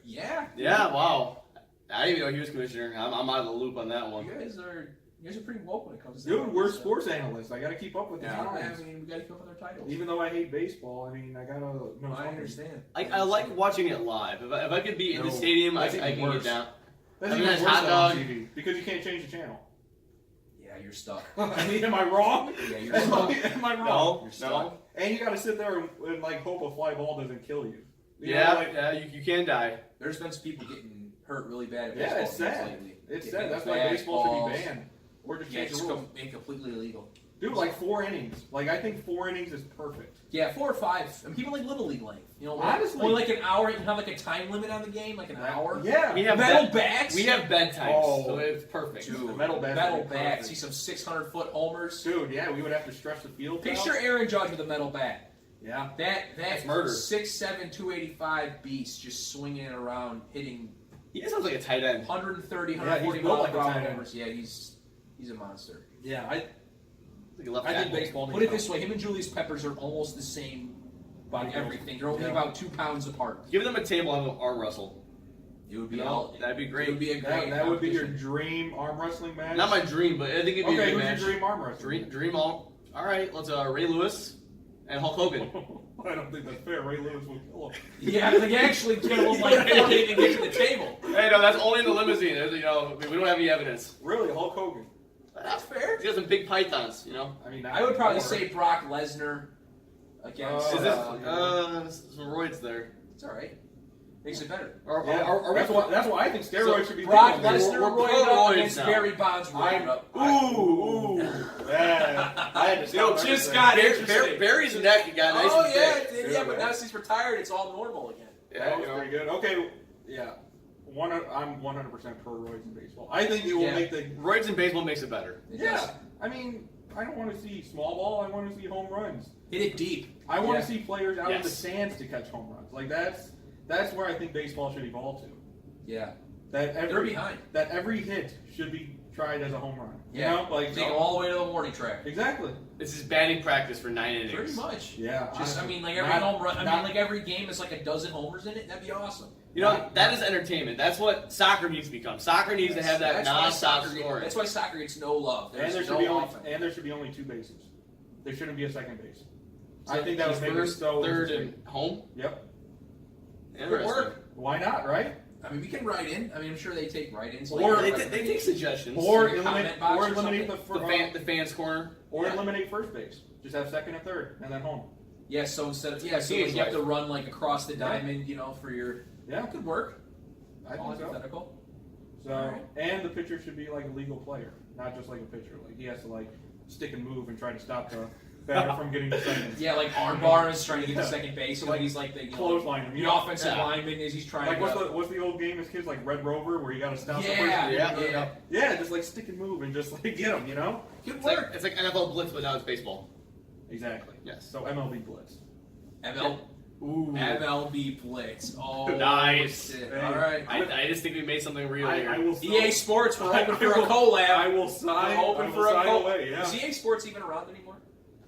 Yeah. Yeah, wow. I didn't even know he was commissioner. I'm out of the loop on that You one. guys are pretty woke when it comes to Dude, that. we're So- sports analysts. I got to keep up with the Yeah. I times. mean, we got to keep up with our titles. Even though I hate baseball, I mean, I gotta know. I something. understand. I like watching it live. If I could be in the No, stadium, I that's can even get worse. down. That's I mean, even that's worse hot on dog. TV because you can't change the channel. Yeah, you're stuck. I mean, am I wrong? Yeah, you're stuck. Am I wrong? No, You're stuck. no. And you got to sit there and like hope a fly ball doesn't kill you. You Yeah, know, like, yeah, you can die. There's been some people getting hurt really bad at Yeah, baseball it's games sad. lately. It's Getting sad. That's hit why with baseball should baseballs. be banned or just Yeah, change just the rules. make completely illegal. Dude, like 4 innings. Like I think 4 innings is perfect. Yeah, 4 or 5. And people like Little League length. You know, Honestly. only like an hour. You can have like a time limit on the game, like an hour. Yeah. We have Metal bats. We have bedtimes, Oh. so it's perfect. Dude, The metal bats Metal would be bat. perfect. See some 600-foot homers. Dude, yeah, we would have to stretch the field. Picture out. Aaron Judge with a metal bat. Yeah. That's murder. 6'7", 285 beast just swinging it around, hitting He sounds like a tight end. 130, Yeah, 140 he's built mile like per a hour tight end. homers. Yeah, he's a monster. Yeah, Like a left I think tackle. baseball. Put it this way: him and Julius Peppers are almost the same Body on build. everything. They're only Yeah. about 2 pounds apart. Give them a table and have them arm wrestle. It would be You know, all. that'd be great. It would be a great. That would be your competition. dream arm wrestling match. Not my dream, but I think it'd be Okay, a good who's match. your dream arm wrestling? Dream all. All right, let's Ray Lewis and Hulk Hogan. I don't think that's fair. Ray Lewis will kill him. Yeah, I think actually kill him like 4 to get to the table. Hey, no, that's only in the limousine. There's, we don't have any evidence. Really, Hulk Hogan? That's fair. He got some big pythons, I mean, I would probably or- say Brock Lesnar against. Is Oh, this some roids there? It's all right. Makes it better. Yeah, that's why I think steroids should be Brock legal. Lesnar we're roided up pro-roids against now. Barry Bonds roided up. Ooh, man. I had to Yo, stop just everything. got interesting. Barry's neck got nice Oh and yeah, thick. it did, yeah, but now since he's retired, it's all normal again. That was pretty good. Okay, yeah. I'm 100% pro roids in baseball. I think it will make the. Roids in baseball makes it better. It Yeah, does. I mean, I don't want to see small ball. I want to see home runs. Hit it deep. I want Yeah. to see players out in the Yes. stands to catch home runs. Like that's where I think baseball should evolve to. Yeah, That they're every behind. that every hit should be tried as a home run. Yeah. You know, like Take them all the way to the warning track. exactly. This is batting practice for 9 innings. Pretty much. Yeah. Just, I honestly. mean, like every Not- home run. I not- mean, like every game is like a dozen homers in it. That'd be awesome. You know, that is entertainment. That's what soccer needs to become. Soccer needs to have that That's why non-stop soccer- scoring. That's why soccer gets no love. And There's there should no be only offense. and there should be only 2 bases. There shouldn't be a second base. So I think that would he's make it first, so third, interesting. and home. Yep. Interesting. work. Why not? Right? I mean, we can write in. I mean, I'm sure they take write-ins. Or They take suggestions. Or in the eliminate comment box or or eliminate the, something. the fans corner. or Yeah. eliminate first base. Just have second and third, and then home. Yeah, so instead of so Seems like you have like- to run like across the diamond, you know, for your. Yeah, That could work. I All think so. hypothetical. So, Alright. and the pitcher should be like a legal player, not just like a pitcher. Like he has to like stick and move and try to stop the batter from getting to second. Yeah, like armbar is trying to get Yeah. to second base, so Like, he's like the Clothesline him. the offensive Yeah. lineman is he's trying Like to. what's the old game as kids like Red Rover where you got to stop the Yeah, person? Yeah. Yeah, just like stick and move and just like get them, you know? Good It's work. like, it's like NFL Blitz, but now it's baseball. Exactly. Yes. So MLB Blitz. Ooh. MLB Blitz. Oh, Nice. shit. Hey. All right. I just think we made something real here. I will EA Sports, we're hoping for a I collab. will sign. We're hoping I will for a sign collab. away. Yeah. Is EA Sports even around anymore?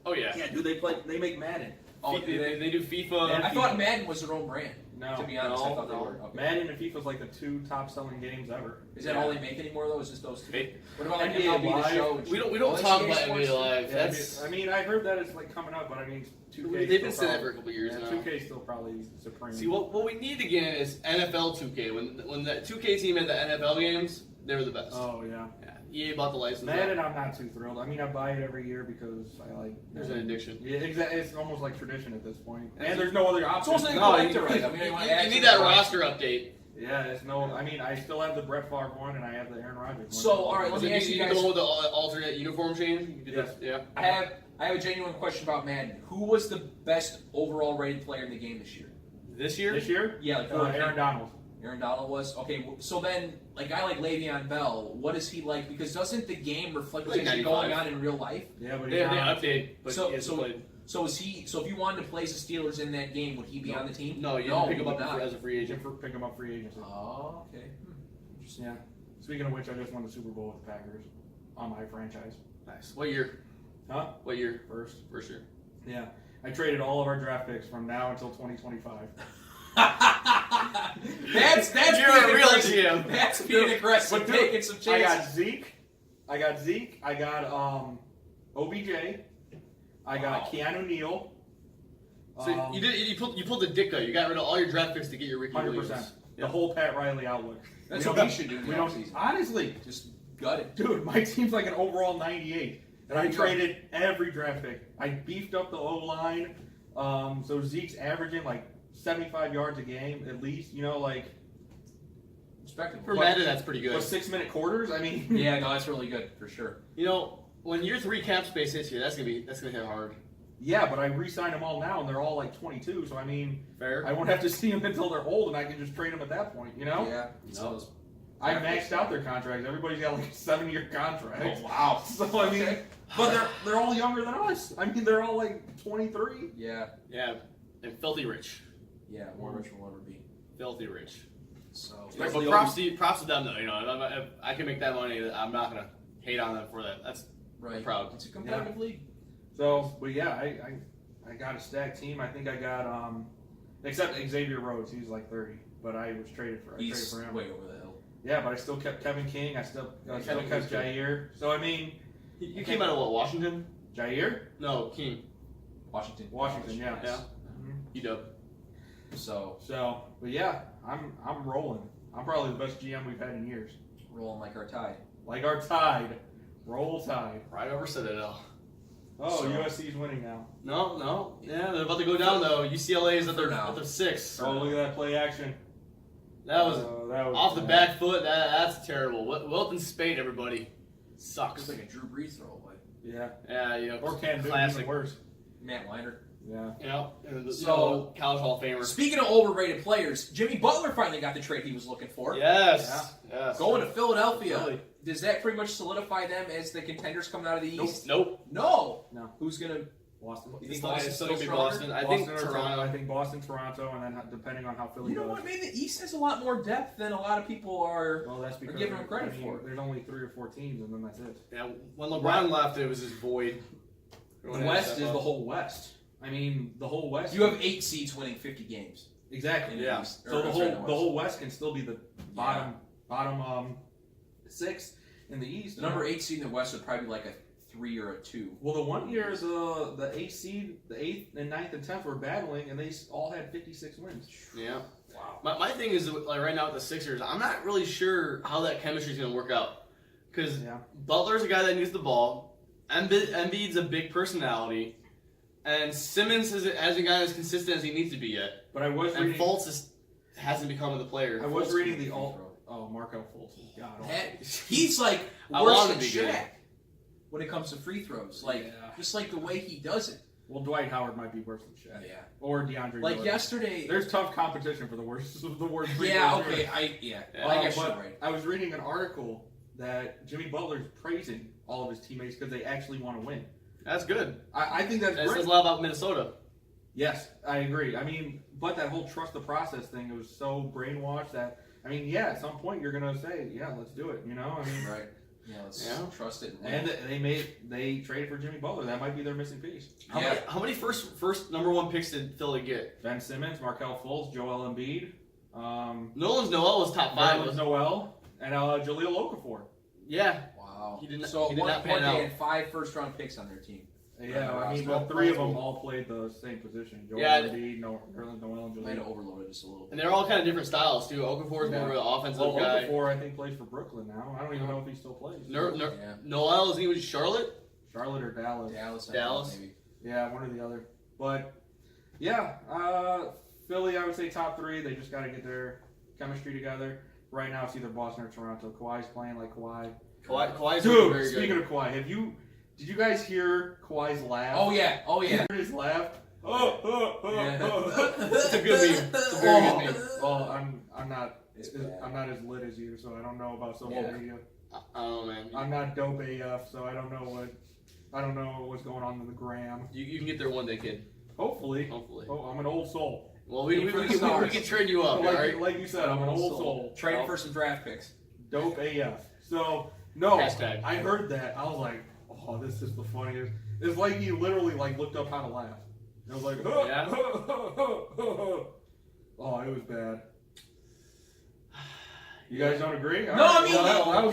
Oh yeah. Yeah, dude, they make Madden. Oh, They do FIFA. I thought Madden was their own brand. No, To be honest, I no, thought they no. were. Okay. Madden and FIFA's like the 2 top selling games ever. Is that all they make anymore though? Is just those two? Hey, What about like NBA MLB the Live? show? we don't Oh, talk EA about Sports? NBA Live. Yeah, That's I mean, I heard that it's like coming up, but I mean, 2K. they've been saying that for a couple years yeah, now. 2K still probably supreme. See, what we need again is NFL 2K. When the 2K team had the NFL games, they were the best. Oh yeah. Yeah. EA bought the license. Madden, I'm not too thrilled. I mean, I buy it every year because I like. There's an addiction. Yeah, exactly. It's almost like tradition at this point, That's and there's no other It's option. almost like a No, collector, you- right? I mean, You, wanna you add to need the that roster. roster update. Yeah, it's no. I mean, I still have the Brett Favre one, and I have the Aaron Rodgers one. So, all right, let me So ask you did guys- the one with the alternate uniform change? You did Yes. that? Yeah. I have a genuine question about Madden. Who was the best overall rated player in the game this year? This year? This year, Yeah, like Aaron Donald. Aaron Donald was okay. So then, like a guy like Le'Veon Bell, what is he like? Because doesn't the game reflect what's Like actually 95. going on in real life? Yeah, but They he's not. update, but So- he hasn't so- played. So is he? So if you wanted to place the Steelers in that game, would he be No. on the team? No, you no, pick he him would up not. as a free You agent. can pick him up free agency. Oh, okay. Yeah. Speaking of which, I just won the Super Bowl with the Packers on my franchise. Nice. What year? Huh? What year? First. First year. Yeah. I traded all of our draft picks from now until 2025. that's You're being a real aggressive. GM. That's being aggressive. But dude, Taking some I got chances. Zeke. I got OBJ. I got Wow. Keanu Neal. So you pulled the Dicka. You got rid of all your draft picks to get your Ricky 100%. Williams. The whole Pat Riley outlook. That's We what don't- he should do in We the don't offseason. honestly. Just gutted. Dude, my team's like an overall 98. And There I you go. traded every draft pick. I beefed up the O-line. So Zeke's averaging like 75 yards a game at least. You know, like Respectable. For Madden, that's pretty good. what, 6-minute quarters? I mean, Yeah, no, that's really good for sure. You know, when year 3 cap space hits you, that's gonna hit hard. yeah, but I re-signed them all now, and they're all like 22. So I mean, Fair. I won't have to see them until they're old, and I can just trade them at that point. You know, Yeah. No. I maxed out their contracts. Everybody's got like a 7-year contract. Oh, wow. So I mean, Okay. but they're all younger than us. I mean, they're all like 23. Yeah. Yeah, and filthy rich. Yeah. More rich will never be. Filthy rich. So. But Especially props to them though. You know, if I can make that money, I'm not gonna hate on them for that. That's Right. proud. It's a competitive league. So, but yeah, I got a stacked team. I think I got except Xavier Rhodes, he's like 30, but I was traded for He's him. way over the hill. Yeah, but I still kept Kevin King. I still Kevin kept King's good. Jair. So I mean, You came out of what? Washington? Jair, No, King. Washington. Yeah. Yeah. You dub. So So, but yeah, I'm rolling. I'm probably the best GM we've had in years. rolling like our tide. Like our Tide, roll Tide. Right over Citadel. Oh, So- USC's winning now. No. Yeah, they're about to go down though. UCLA is at For their now. 6. Oh, look at that play action. That was That was off the bad. back foot. That's terrible. Wilton Spade, everybody. Sucks. It's like a Drew Brees throw, like Yeah. Yeah, you know. Or can do classic. even worse. Matt Leinart. Yeah. You know, So- college Hall of Famer. Speaking of overrated players, Jimmy Butler finally got the trade he was looking for. Yes. Going to Philadelphia. Really? Does that pretty much solidify them as the contenders coming out of the East? Nope. No. No. Who's gonna? Boston. You think It's Boston's still still gonna be stronger? Boston. I Boston think or Toronto. I think Boston, Toronto, and then depending on how Philly You know goes. what, man? The East has a lot more depth than a lot of people are. Well, that's because giving them credit for it. There's only 3 or 4 teams, and then that's it. Yeah, when LeBron left, it was just void. The West is the whole West. I mean, the whole West. You have 8 seeds winning 50 games. exactly. In the Yeah. East. So Or, the sorry, whole West can still be the bottom 6 in the East. The number 8 seed in the West would probably be like a 3 or a 2. Well, the one year the 8th seed, the 8th and 9th and 10th were battling, and they all had 56 wins. Yeah. Wow. My thing is, like right now with the Sixers, I'm not really sure how that chemistry is going to work out. Because Yeah. Butler's a guy that needs the ball. Embiid's a big personality. And Simmons hasn't gotten as consistent as he needs to be yet. But I was And reading. Fultz hasn't become the player. I was Fultz- reading the Markel Fultz. God, He's like I worse want than him to be good. Shaq when it comes to free throws. Like Yeah. just like the way he does it. Well, Dwight Howard might be worse than Shaq. Yeah. Or DeAndre. Like Jordan. yesterday. There's tough competition for the worst. The worst. free Yeah. throws Okay. here. I Yeah. guess but you're right. I was reading an article that Jimmy Butler's praising all of his teammates because they actually want to win. That's good. I think that's That great. says a lot about Minnesota. Yes, I agree. I mean, but that whole trust the process thing, it was so brainwashed that, I mean, yeah, at some point you're going to say, yeah, let's do it, you know? I mean, Right. Yeah. Let's Yeah. trust it. And and they traded for Jimmy Butler. That might be their missing piece. How many first number 1 picks did Philly get? Ben Simmons, Markel Fultz, Joel Embiid, Nolan's Noel was top 5. Nerlens Noel, and Jaleel Okafor. Yeah. Wow. He did not- so he did one not pan they out. had 5 first-round picks on their team. Yeah, I mean, Well, but 3 of them cool. all played the same position. Joel Yeah. Embiid, Nerlens Noel, and Might have Jaleel. overloaded just a little bit. And they're all kind of different styles, too. Okafor's Yeah. more of an offensive Well, guy. Okafor, I think, plays for Brooklyn now. I don't even know if he still plays. Yeah. Noel, is he with Charlotte? Charlotte or Dallas. Dallas. I Dallas. think, maybe. Yeah, one or the other. But yeah, Philly, I would say top 3. They just got to get their chemistry together. Right now, it's either Boston or Toronto. Kawhi's playing like Kawhi. Kawhi's Dude, very speaking good. of Kawhi, did you guys hear Kawhi's laugh? Oh yeah. Oh yeah. Heard his laugh. It's a good meme. It's a very good meme. Well, I'm not. It's bad. I'm not as lit as you, so I don't know about social Yeah. media. Oh man, I'm not dope AF, so I don't know what's going on in the gram. you can get there one day, kid. Hopefully. Hopefully. Oh, I'm an old soul. Well, we Aim for the can stars. trade you up, all right? Like you said, I'm an old soul. Trading for some draft picks. Dope AF. So no, Hashtag. I heard that. I was like, oh, this is the funniest. It's like he literally like looked up how to laugh. It was like, Yeah. oh, it was bad. You guys don't agree? No, I mean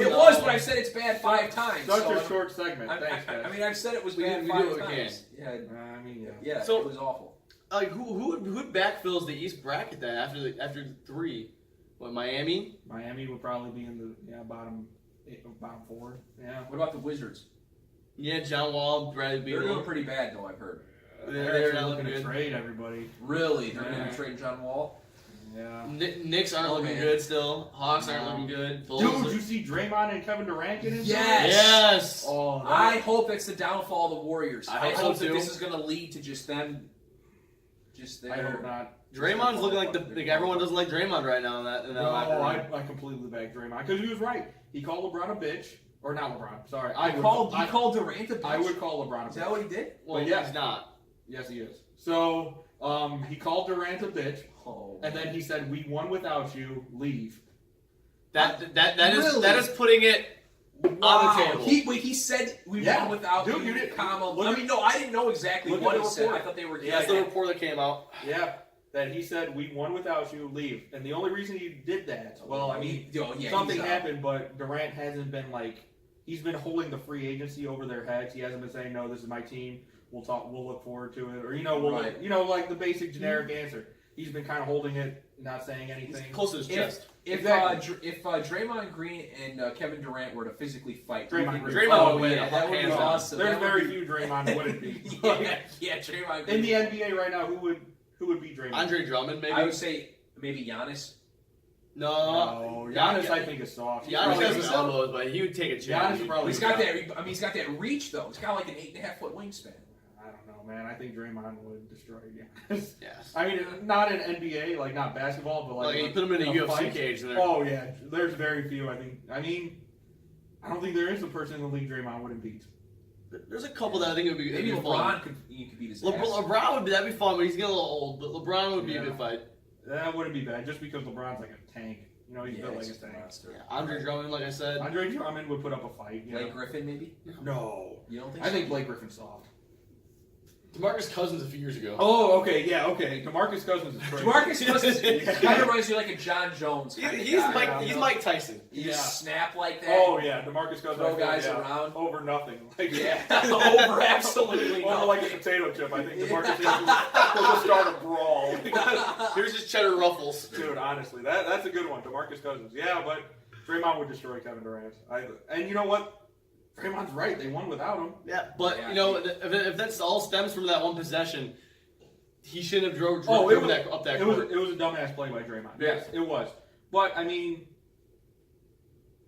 it was, but I said it's bad 5 times. Such so a short segment. Thanks, guys. I mean, I've said it was We bad do 5 what we times. Yeah. I mean, yeah. Yeah. So- it was awful. Like who backfills the East bracket then after 3? What, Miami? Miami would probably be in the bottom bottom 4. Yeah. What about the Wizards? Yeah, John Wall, Bradley They're doing Beal. pretty bad, though, I've heard. They're actually not looking looking to good. trade everybody. Really? They're Yeah. going to trade John Wall? Yeah. Knicks aren't Oh, looking man. good still. Hawks aren't No. looking good. Bulls Dude, look- you see Draymond and Kevin Durant get into Yes! it? Yes. Oh, I hope it's the downfall of the Warriors. I I hope hope so, that too. this is going to lead to just them. I hope not. Draymond's looking like everyone doesn't like Draymond right now in that. No, locker room. I completely back Draymond because he was right. He called LeBron a bitch, or not LeBron. Sorry, He called Durant a bitch? I would call LeBron a bitch. Is that what he did? Well, But yeah. he's not. Yes, he is. So he called Durant a bitch, Oh, and then he said, "We won without you. Leave." That Really? is putting it on the table. He said we Yeah. won without Dude, you, you didn't- comma. look I at- mean, no, I didn't know exactly look at what the he said. report. I thought they were. That's the report that came out. Yeah, that he said, "We won without you. Leave." And the only reason he did that, well, I mean, something happened, but Durant hasn't been he's been holding the free agency over their heads. He hasn't been saying, "No, this is my team. We'll talk. We'll look forward to it," or Right. like the basic generic answer. He's been kind of holding it, not saying He's anything. close to his chest. If Exactly. Draymond Green and Kevin Durant were to physically fight, Draymond Green. Draymond oh would win. yeah, that would be Hands down. awesome. There's That would very be- few Draymond wouldn't be. yeah, Draymond Green. In the NBA right now, who would be Draymond? Andre Drummond, maybe. I would say maybe Giannis. No. No, Giannis I think is soft. Giannis Probably has so. elbows, but he would take a Giannis chance. would probably. He's got that. I mean, he's got that reach though. He's got like an 8.5-foot wingspan. I don't know, man. I think Draymond would destroy Giannis. Yes. I mean, not in NBA, like not basketball, but Like, you put him in a UFC fight. cage. And Oh yeah, there's very few. I don't think there is a person in the league Draymond wouldn't beat. there's a couple that I think would be Maybe it'd be LeBron fun. could beat his ass. LeBron would be that'd be fun, but he's getting a little old. But LeBron would be a Yeah. good fight. That wouldn't be bad, just because LeBron's like a tank. You know, he's built like a he's tank. monster. Yeah, Andre Drummond, like I said. Andre Drummond would put up a fight. You Blake know? Griffin, maybe. No, You don't think? I so? think Blake Griffin's soft. DeMarcus Cousins a few years ago. Oh, okay, yeah, okay. DeMarcus Cousins is crazy. DeMarcus Cousins Yeah. kind of reminds me like a John Jones. Kind of he's guy. Mike. yeah, He's no. Mike Tyson. You Yeah. snap like that. Oh yeah, DeMarcus Cousins. Throw I feel, guys yeah, around. over nothing. Like, Yeah, over absolutely over nothing. like a potato chip. I think DeMarcus will just start a brawl. Here's his cheddar ruffles. Dude, honestly, that's a good one. DeMarcus Cousins. Yeah, but Draymond would destroy Kevin Durant. And you know what? Draymond's right. They won without him. Yeah, but Yeah. you know, if that's all stems from that one possession, he shouldn't have drove Oh, it was- up that It court. was a dumbass play by Draymond. Yes, it was. But I mean,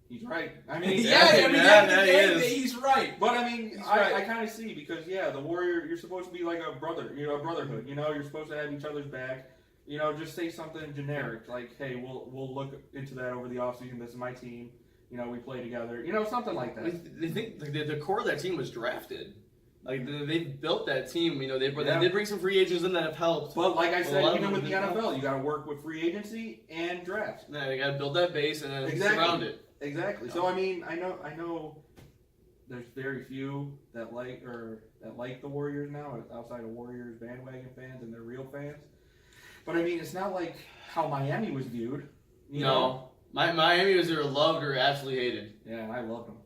he's right. I mean, Yeah, I mean, Yeah, at the that end, is. he's right. But I mean, He's right. I kind of see because the Warrior, you're supposed to be like a brother, a brotherhood. You know, you're supposed to have each other's back. You know, just say something generic like, "Hey, we'll look into that over the offseason. This is my team. You know, we play together. You know, something like that." They think the core of that team was drafted. Like they built that team. You know, they Yeah. did bring some free agents in that have helped. But like I A said, lot of even them with the didn't NFL, you got to work with free agency and draft. Yeah, they got to build that base and then Exactly. surround it. Exactly. So I mean, I know, there's very few that like the Warriors now, outside of Warriors bandwagon fans and they're real fans. But I mean, it's not like how Miami was viewed. You know? Miami was either loved or absolutely hated. Yeah, and I loved them.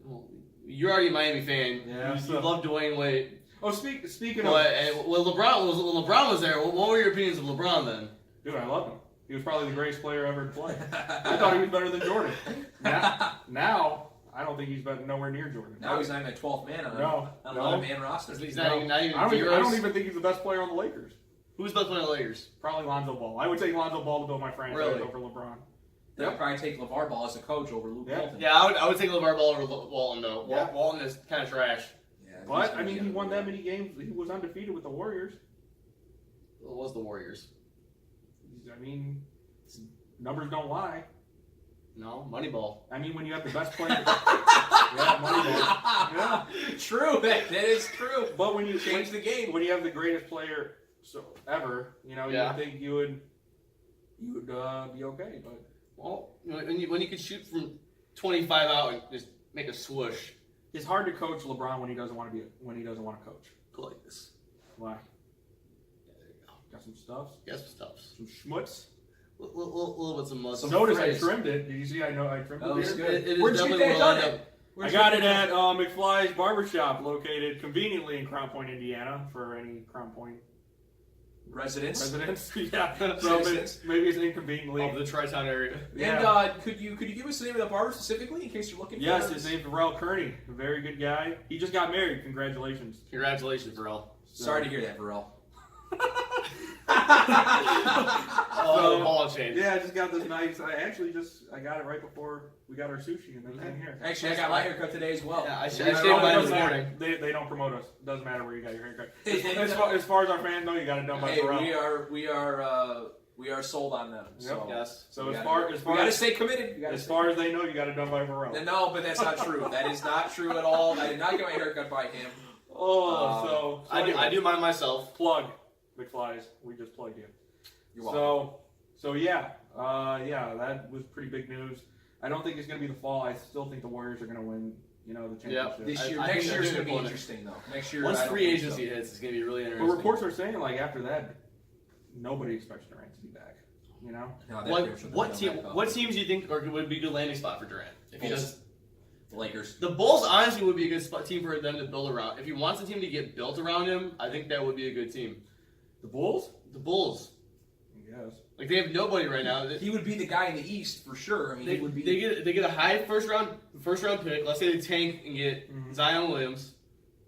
Well, you're already a Miami fan. Yeah, you so- love Dwayne Wade. Oh, speaking But of, when LeBron was there, what were your opinions of LeBron then? dude, I loved him. He was probably the greatest player ever to play. I thought he was better than Jordan. Now I don't think he's better, nowhere near Jordan. Now he's not even a 12th man on No, a no. 11-man roster. He's No. not even I heroes. don't even think he's the best player on the Lakers. Who's the best player on the Lakers? Probably Lonzo Ball. I would take Lonzo Ball to build my franchise Really? over LeBron. They'll probably take LeVar Ball as a coach over Luke Yeah. Walton. Yeah, I would take LeVar Ball over Walton though. Yeah. Walton is kind of trash. Yeah, he's But gonna I mean, be he on won the- that many games. He was undefeated with the Warriors. It was the Warriors. I mean, numbers don't lie. No, Moneyball. I mean, when you have the best player, yeah, Moneyball. Yeah. True, that is true. But when you Change the game. when you have the greatest player ever, you know, Yeah. you would think you would be okay. But Well, when you can shoot from 25 out and just make a swoosh, it's hard to coach LeBron when he doesn't want to coach. go like this. Why? There you go. Got some stuff, Got some stuffs. some schmutz. Little bits of mud. Some Notice phrase. I trimmed it. Did you see? I trimmed Oh, it. it's here. good. It is Where'd you definitely get that well done lined at? up. I got it at McFly's Barbershop, located conveniently in Crown Point, Indiana, for any Crown Point residents. Yeah. So Citizens. maybe it's inconveniently. Of the Tri-Town area. Yeah. And could you give us the name of the barber specifically in case you're looking? Yes, for his name's Varel Kearney. A very good guy. He just got married. Congratulations. Congratulations, Varel. Sorry to hear that, Varel. Oh, the ball change. Yeah, I just got this nice. I got it right before we got our sushi and everything here. Actually, I got my haircut today as well. Yeah, I Yeah, shaved no, it mine doesn't this matter. morning. They don't promote us. Doesn't matter where you got your haircut. Hey, As far as our fans know, you got it done by Hey, Varel. we are sold on them. So Yes. So we as gotta stay committed. as far as they know, you got it done by Varel. No, but that's not true. That is not true at all. I did not get my haircut by him. I do mine myself. Plug McFly's. We just plugged you. You're welcome. So yeah, that was pretty big news. I don't think it's gonna be the fall. I still think the Warriors are gonna win. The championship. This year, I next think year's they're going to be doing it. interesting though. Next year, Once I don't free think agency so. hits, it's going to be really But interesting. reports are saying after that, nobody expects Durant to be back. No, that pretty much What teams do you think would be a good landing spot for Durant? If he Bulls. does, The Lakers. the Bulls honestly would be a good team for them to build around. If he wants a team to get built around him, I think that would be a good team. The Bulls? The Bulls, Yes. like they have nobody right now. He would be the guy in the East for sure. I mean, They, he would be. they get a high first round pick. Let's say they tank and get Zion Williams,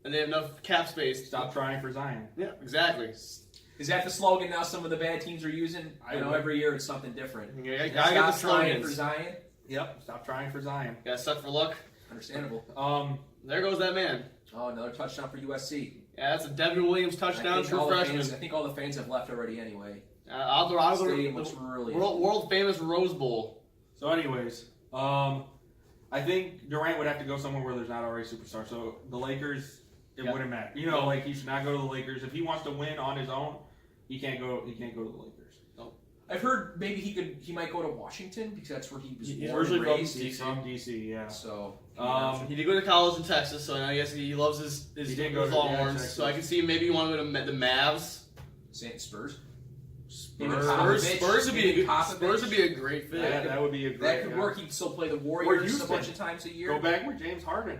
and they have enough cap space. Stop trying for Zion. Yeah, exactly. Is that the slogan now some of the bad teams are using? I know would. every year it's something different. Yeah, I Stop got the trying for slogans. Zion. Yep. Stop trying for Zion. Got stuck for luck. Understandable. There goes that man. Oh, another touchdown for USC. Yeah, that's a Devin Williams touchdown, true freshman. I think all the fans have left already anyway. Out The stadium the looks really world famous Rose Bowl. So, anyways, I think Durant would have to go somewhere where there's not already superstars. So the Lakers, it wouldn't matter. Like he should not go to the Lakers if he wants to win on his own. He can't go. He can't go to the Lakers. I've heard maybe he might go to Washington because that's where he was He's born originally and from raised. From DC, yeah. So He did go to college in Texas, so I guess he loves his He did go to- Longhorns. Texas. So I can see maybe you want to go to the Mavs. Saint Spurs. Spurs would be a great fit. That would be a great. That could work. He could still play the Warriors a Houston. bunch of times a year. Go back with James Harden.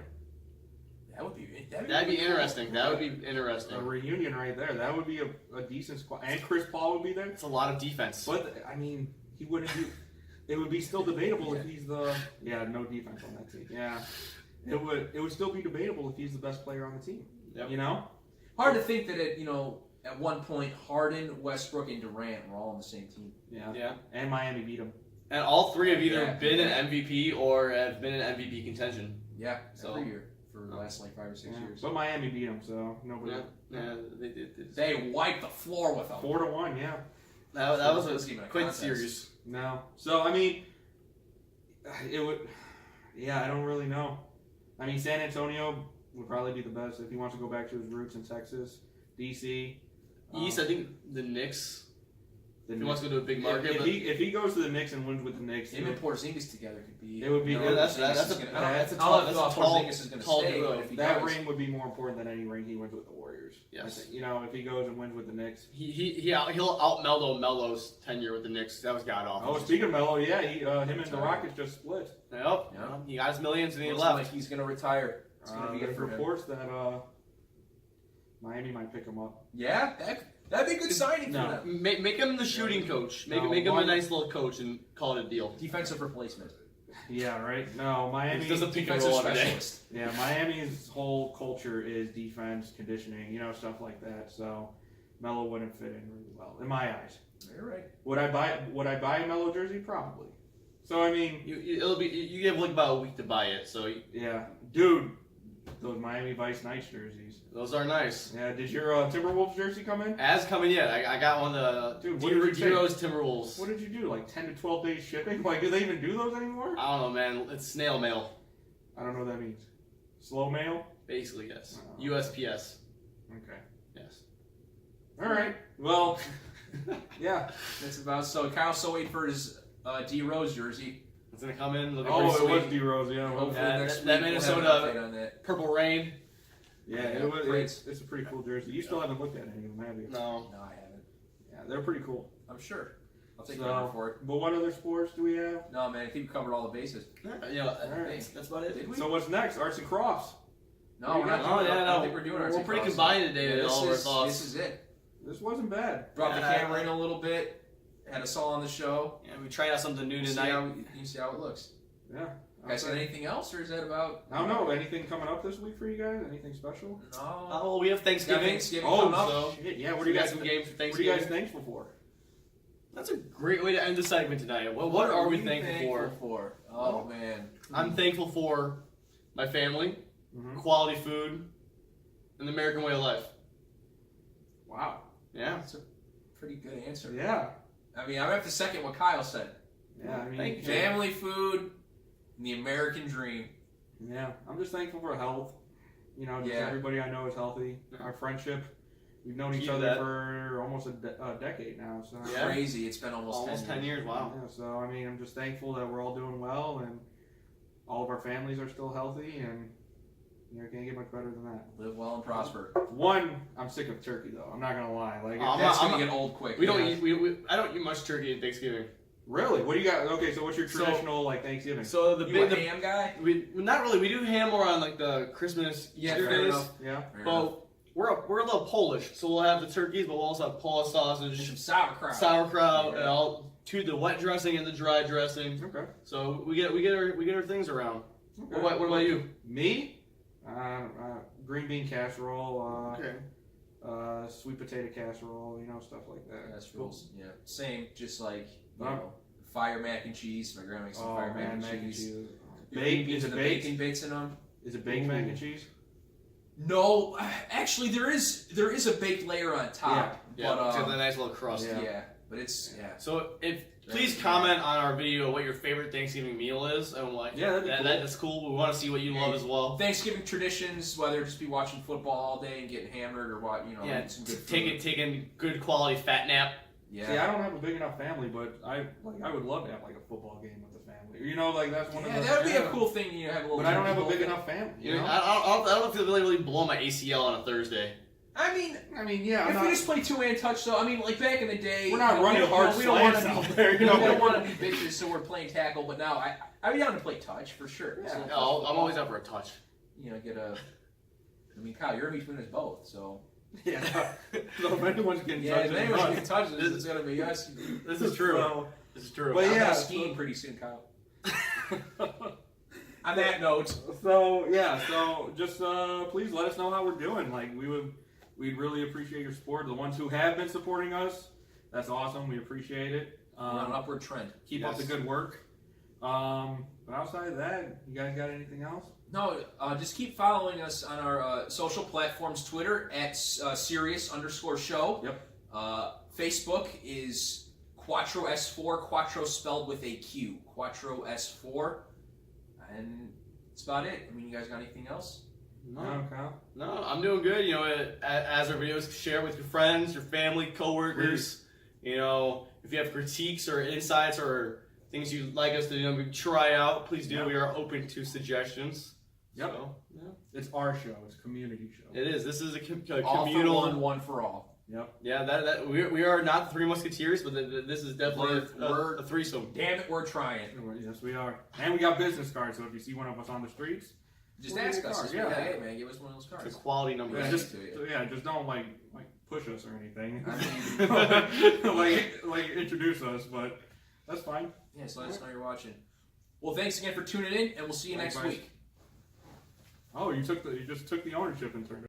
That'd be Interesting. That would be A interesting. reunion right there. That would be a decent squad. And Chris Paul would be there. It's a lot of defense. But I mean, he wouldn't be. It would be still debatable if he's the. Yeah, no defense on that team. Yeah, it would. It would still be debatable if he's the best player on the team. Yep. hard to think that at one point Harden, Westbrook, and Durant were all on the same team. Yeah. And Miami beat him. And all three have either been Yeah. an MVP or have been in MVP contention. Yeah, So- every year for the last 5 or 6 years. But Miami beat him, so nobody. Yeah, they did. They wiped the floor with them. 4-1, yeah. That was Wasn't even a a quite contest. series. No. So I mean, it would. Yeah, I don't really know. I mean, San Antonio would probably be the best if he wants to go back to his roots in Texas. DC. East, I think the Knicks. The If he wants to go to a big market, if he goes to the Knicks and wins with the Knicks, Him and Porzingis together could be. It would be good. that's Porzingis a is gonna- that's a I tall don't know if Porzingis is going to tall stay, duo. but if he that does, ring would be more important than any ring he wins with the Warriors. I Yes. think. If he goes and wins with the Knicks. He'll out Melo Melo's tenure with the Knicks. That was god awful. Oh, speaking of Melo, yeah, him and the Rockets just split. Yep. Yeah. He got his millions and he looks left. like he's going to retire. It's going to be good There's for him. reports that Miami might pick him up. Yeah, that'd be a good signing for No. them. Make him the shooting coach. Make him a nice little coach and call it a deal. Defensive replacement. Yeah, right. No, Miami. He does a pick and Defensive roll every day. specialist. Yeah, Miami's whole culture is defense, conditioning, stuff like that. So Melo wouldn't fit in really well, in my eyes. You're right. Would I buy a Melo jersey? Probably. So I mean, You have like about a week to buy it. So yeah, dude, those Miami Vice Knights jerseys. those are nice. Yeah, did your Timberwolves jersey come in? As coming yet, I got one of the Dude, what did you take? D-Rose Timberwolves. What did you do? Like 10 to 12 days shipping? Like, do they even do those anymore? I don't know, man. It's snail mail, I don't know what that means. Slow mail? basically. Yes. Oh. USPS. Okay. Yes. All right. Well, yeah. That's about so. Kyle's still waiting for his D Rose jersey. It's gonna come in. Looking Oh, pretty it was sweet. D-Rose, yeah. Hopefully that- next that week Minnesota- we'll have an update on that. Purple Rain. Yeah, it's a pretty cool jersey. You still haven't looked at any of them, have you? No. No, I haven't. Yeah, they're pretty cool. I'm sure. I'll take So- your word for it. But what other sports do we have? No, man, I think we covered all the bases. That's about it. Did we? So what's next? Arts and crafts. No, we're not. Oh, doing yeah, I no. don't think we're doing our We're pretty combined today. Yeah, All of our this thoughts. is it. this wasn't bad. Brought the Yeah, camera in a little bit. Had us all on the show. Yeah, we tried out something new You see tonight. how it looks. Yeah. Guys, got anything else, or is that about? I don't know. Anything coming up this week for you guys? Anything special? No. Oh, we have Got Thanksgiving. Thanksgiving Oh, coming up. so shit. Yeah. so What do you we got guys? some games for What are you Thanksgiving? guys thankful for? That's a great way to end the segment tonight. What are we thankful for? Oh man, I'm thankful for my family, Mm-hmm. quality food, and the American way of life. Wow. Yeah. that's a pretty good answer. Yeah. I mean, I'm gonna have to second what Kyle said. Yeah. I mean, Thank you. Family, food, and the American dream. yeah. I'm just thankful for health. You know, just Yeah. everybody I know is healthy. Our friendship. We've known each Keep other that. for almost a decade now. So. Yeah. Crazy. It's been almost 10 years. Wow. Yeah, so I mean, I'm just thankful that we're all doing well and all of our families are still healthy, and you know, can't get much better than that. Live well and prosper. One, I'm sick of turkey though. I'm not gonna lie. Like, I'm That's not- gonna get old quick. We don't Yeah. eat. I don't eat much turkey at Thanksgiving. really? What do you got? Okay, so what's your So- traditional like Thanksgiving? So the You a big, ham guy? we not really. We do ham more on like the Christmas Easter fair days. enough. Yeah. Fair enough. But we're a little Polish, so we'll have the turkeys, but we'll also have Polish Some sausage, sauerkraut. sauerkraut, and all the wet dressing and the dry dressing. Okay. So we get our things around. Okay. What about you? Me? Green bean casserole. Okay. Sweet potato casserole. You know, stuff like that. That's rules. Yeah. Same. Just like you Huh? know, fire mac and cheese. My grandma makes some Oh fire man, mac and cheese. The green Baked? beans Is with it the baked? bacon bits in them. Is it baked Ooh. mac and cheese? No, actually, there is a baked layer on top. Yeah, But, to the nice little crust. yeah. But it's So please comment on our video what your favorite Thanksgiving meal is and what. Yeah, that'd be cool. That's cool. We want to see what you love as well. Thanksgiving traditions, whether it just be watching football all day and getting hammered, or what Yeah, eating some good food. taking good quality fat nap. Yeah. See, I don't have a big enough family, but I would love to have like a football game with the family. You know, like that's one of the. that would be a cool thing. You know, have a little. But I don't have a people. big enough family. You You know, know? I don't feel really blow my ACL on a Thursday. I mean, Yeah. if we just play two-hand touch, though, I mean, like back in the day, We're not you know, running we don't- hard we don't wanna slants be- out there, you we know. don't want to be bitches, so we're playing tackle. But now, I'd be down to play touch for sure. Yeah. So, I'm always up for a touch. you know, get a. I mean, Kyle, you're in between us both, so Yeah. So if anyone's getting yeah. touched, If it's anyone us. can touch this, it's gonna be us. This is true. So- This is true. But I'm yeah, gonna so- skiing pretty soon, Kyle. On that note, So yeah, so just please let us know how we're doing. Like we'd really appreciate your support. The ones who have been supporting us, that's awesome. We appreciate it. we're on an upward trend. Keep up the Yes. good work. But outside of that, you guys got anything else? No, just keep following us on our social platforms. Twitter at Sirius_show. Yep. Facebook is Quattro S4. Quattro spelled with a Q. Quattro S4. And that's about it. I mean, you guys got anything else? Kyle? No, I'm doing good. You know, as our videos, share with your friends, your family, coworkers. You know, if you have critiques or insights or things you'd like us to try out, please do. Yep. We are open to suggestions. Yep. So, yeah. It's our show. It's a community show. It is. This is a All for communal. one, one for all. Yep. Yeah, that we are not the Three Musketeers, but this is definitely We're- a threesome. Damn it, we're trying. Yes, we are. And we got business cards, so if you see one of us on the streets, Just We'll ask give you us. cards, Yeah, yeah. hey man, give us one of those It's a cards. quality number. yeah, Yeah. just just don't like push us or anything. I like introduce us, but that's fine. Yeah, so let us know you're watching. Well, thanks again for tuning in, and we'll see you next Likewise. week. Oh, you just took the ownership and turned it.